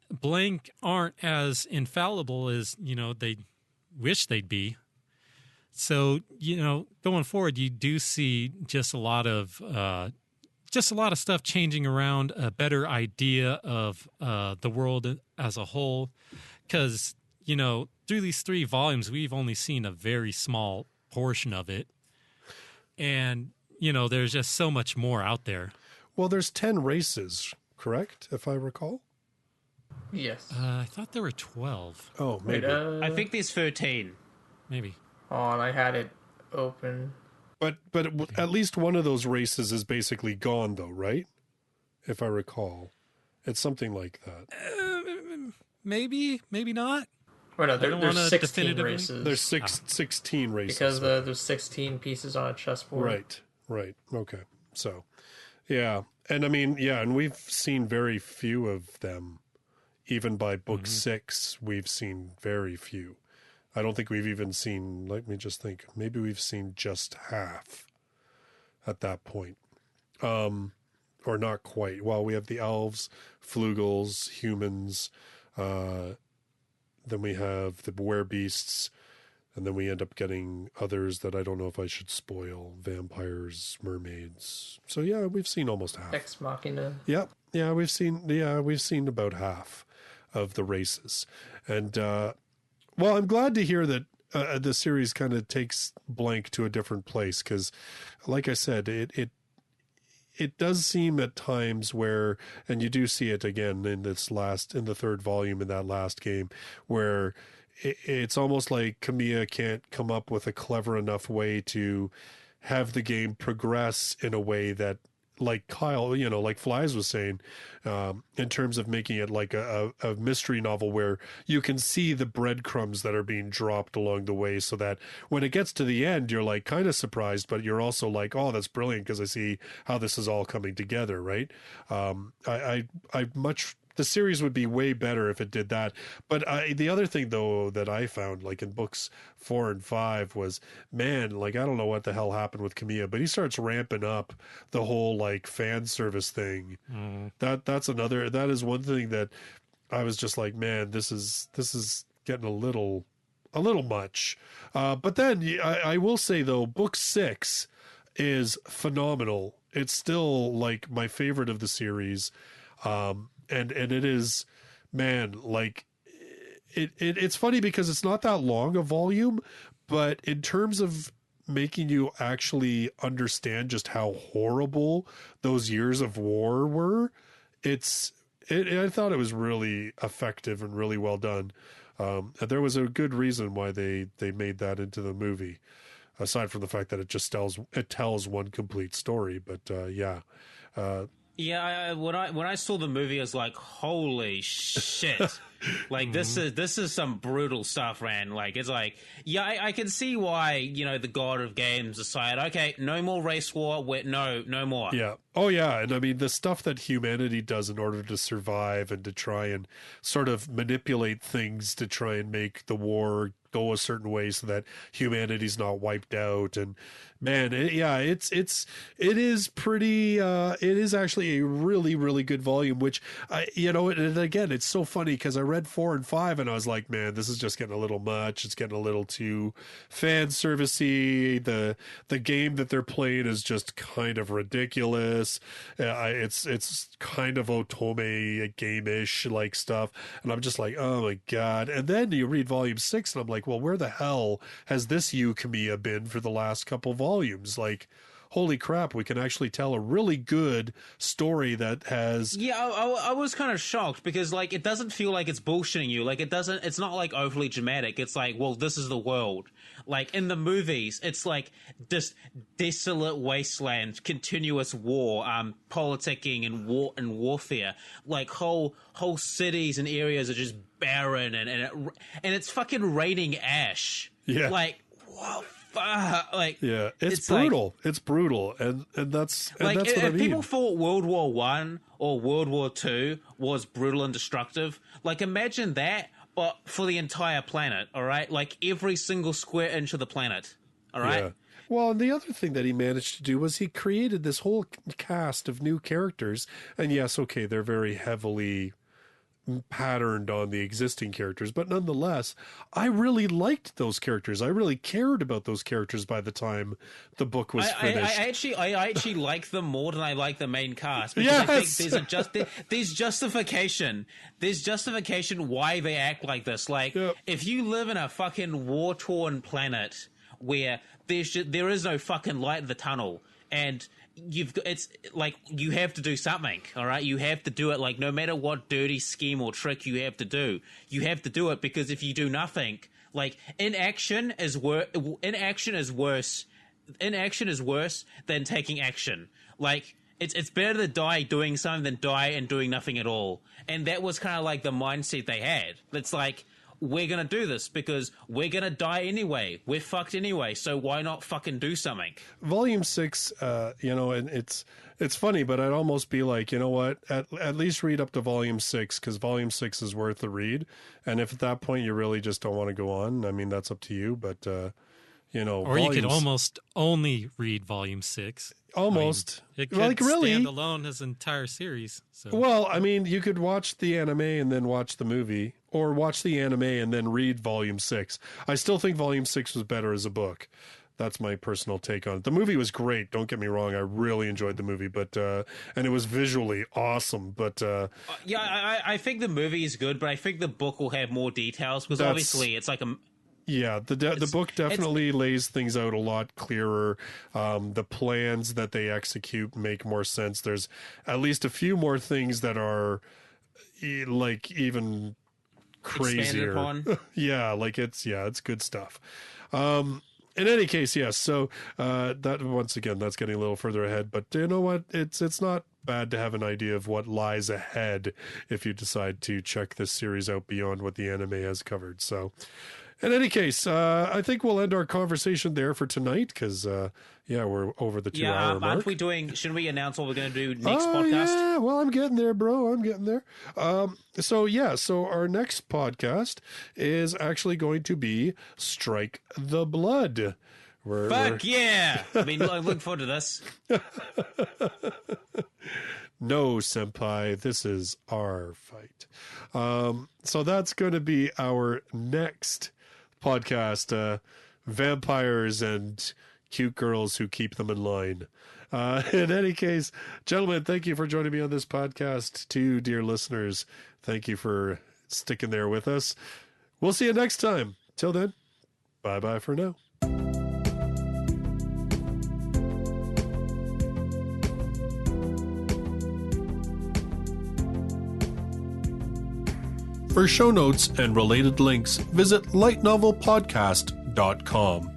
[SPEAKER 4] Blank aren't as infallible as, they wish they'd be. So, going forward, you do see just a lot of stuff changing around, a better idea of the world as a whole. Because, through these 3 volumes, we've only seen a very small portion of it. And, there's just so much more out there.
[SPEAKER 1] Well, there's 10 races, correct, if I recall?
[SPEAKER 2] Yes.
[SPEAKER 4] I thought there were 12.
[SPEAKER 1] Oh, maybe.
[SPEAKER 3] I think there's 13.
[SPEAKER 4] Maybe.
[SPEAKER 2] Oh, and I had it open.
[SPEAKER 1] But at least one of those races is basically gone, though, right? If I recall. It's something like that.
[SPEAKER 4] Maybe not.
[SPEAKER 2] Wait, no, there's 16 races.
[SPEAKER 1] There's 16 races.
[SPEAKER 2] Because there's 16 pieces on a chessboard.
[SPEAKER 1] Right. Okay. So, yeah. And I mean, yeah, and we've seen very few of them. Even by book 6, we've seen very few. I don't think we've even seen, let me just think, maybe we've seen just half at that point. Or not quite. Well, we have the elves, flugels, humans, then we have the beasts, and then we end up getting others that I don't know if I should spoil. Vampires, mermaids. So yeah, we've seen almost half.
[SPEAKER 2] Ex Machina.
[SPEAKER 1] Yeah, we've seen about half of the races. And well, I'm glad to hear that the series kind of takes Blank to a different place, because like I said, it does seem at times where, and you do see it again in the 3rd volume in that last game, where it's almost like Kamiya can't come up with a clever enough way to have the game progress in a way that, like Kyle, like Flies was saying, in terms of making it like a mystery novel where you can see the breadcrumbs that are being dropped along the way, so that when it gets to the end, you're like kind of surprised, but you're also like, oh, that's brilliant because I see how this is all coming together, right? The series would be way better if it did that. But the other thing, though, that I found, like in books 4 and 5, was, man, like, I don't know what the hell happened with Kamiya, but he starts ramping up the whole, like, fan service thing. That is one thing that I was just like, man, this is getting a little much. But then I will say, though, book 6 is phenomenal. It's still, like, my favorite of the series. And it is, man, like it's funny because it's not that long a volume, but in terms of making you actually understand just how horrible those years of war were, I thought it was really effective and really well done. And there was a good reason why they made that into the movie, aside from the fact that it tells one complete story. But yeah.
[SPEAKER 3] Yeah, when I saw the movie, I was like, "Holy shit!" Like this is some brutal stuff, man. Like it's like, yeah, I can see why the god of games decided, okay, no more race war. No more.
[SPEAKER 1] Yeah. Oh yeah, and I mean the stuff that humanity does in order to survive and to try and sort of manipulate things to try and make the war go a certain way so that humanity's not wiped out. And man, it is pretty, it is actually a really, really good volume, which and again, it's so funny because I read 4 and 5 and I was like, man, this is just getting a little much. It's getting a little too fan servicey. The game that they're playing is just kind of ridiculous. It's kind of otome game-ish like stuff. And I'm just like, oh my God. And then you read volume 6 and I'm like, well, where the hell has this Yuu Kamiya been for the last couple volumes? Like, holy crap, we can actually tell a really good story that has...
[SPEAKER 3] Yeah, I was kind of shocked because, like, it doesn't feel like it's bullshitting you. Like, it's not, like, overly dramatic. It's like, well, this is the world. Like, in the movies, it's, like, just desolate wasteland, continuous war, politicking and warfare. Like, whole cities and areas are just barren and it's fucking raining ash.
[SPEAKER 1] Yeah.
[SPEAKER 3] Like, whoa. like
[SPEAKER 1] it's brutal. Like, it's brutal, and that's
[SPEAKER 3] like
[SPEAKER 1] that's
[SPEAKER 3] if
[SPEAKER 1] what I mean.
[SPEAKER 3] People thought World War One or World War Two was brutal and destructive. Like imagine that, but for the entire planet. All right, like every single square inch of the planet. All right.
[SPEAKER 1] Yeah. Well, and the other thing that he managed to do was he created this whole cast of new characters, and yes, okay, they're very heavily patterned on the existing characters, but nonetheless, I really liked those characters. I really cared about those characters by the time the book was finished.
[SPEAKER 3] I actually like them more than I like the main cast, because
[SPEAKER 1] yes!
[SPEAKER 3] I think there's justification. There's justification why they act like this. Like, if you live in a fucking war-torn planet where there is no fucking light in the tunnel, and it's like you have to do something, all right? You have to do it, like no matter what dirty scheme or trick you have to do it, because if you do nothing, like inaction is worse than taking action. Like it's better to die doing something than die and doing nothing at all. And that was kind of like the mindset they had. It's like, we're going to do this because we're going to die anyway. We're fucked anyway. So why not fucking do something?
[SPEAKER 1] Volume 6, and it's funny, but I'd almost be like, you know what? At least read up to Volume 6, because Volume 6 is worth the read. And if at that point you really just don't want to go on, I mean, that's up to you. But,
[SPEAKER 4] or you could almost only read Volume 6.
[SPEAKER 1] Almost.
[SPEAKER 4] I mean, it could stand alone as an entire series. So.
[SPEAKER 1] Well, I mean, you could watch the anime and then watch the movie, or watch the anime and then read Volume 6. I still think Volume 6 was better as a book. That's my personal take on it. The movie was great. Don't get me wrong. I really enjoyed the movie, but and it was visually awesome. But
[SPEAKER 3] I think the movie is good, but I think the book will have more details, because obviously it's like a...
[SPEAKER 1] Yeah, the book definitely lays things out a lot clearer. The plans that they execute make more sense. There's at least a few more things that are like even crazier. Yeah, like it's good stuff. In any case, yes. So that once again, that's getting a little further ahead. But you know what? It's not bad to have an idea of what lies ahead if you decide to check this series out beyond what the anime has covered. So. In any case, I think we'll end our conversation there for tonight, because, we're over the 2-hour mark.
[SPEAKER 3] Shouldn't we announce what we're going to do next podcast?
[SPEAKER 1] Yeah, well, I'm getting there, bro. I'm getting there. So our next podcast is actually going to be Strike the Blood.
[SPEAKER 3] Yeah! I mean, I'm looking forward to this.
[SPEAKER 1] No, senpai, this is our fight. So that's going to be our next podcast, vampires and cute girls who keep them in line. In any case, gentlemen, thank you for joining me on this podcast. To dear listeners, thank you for sticking there with us. We'll see you next time. Till then, bye-bye for now. For show notes and related links, visit lightnovelpodcast.com.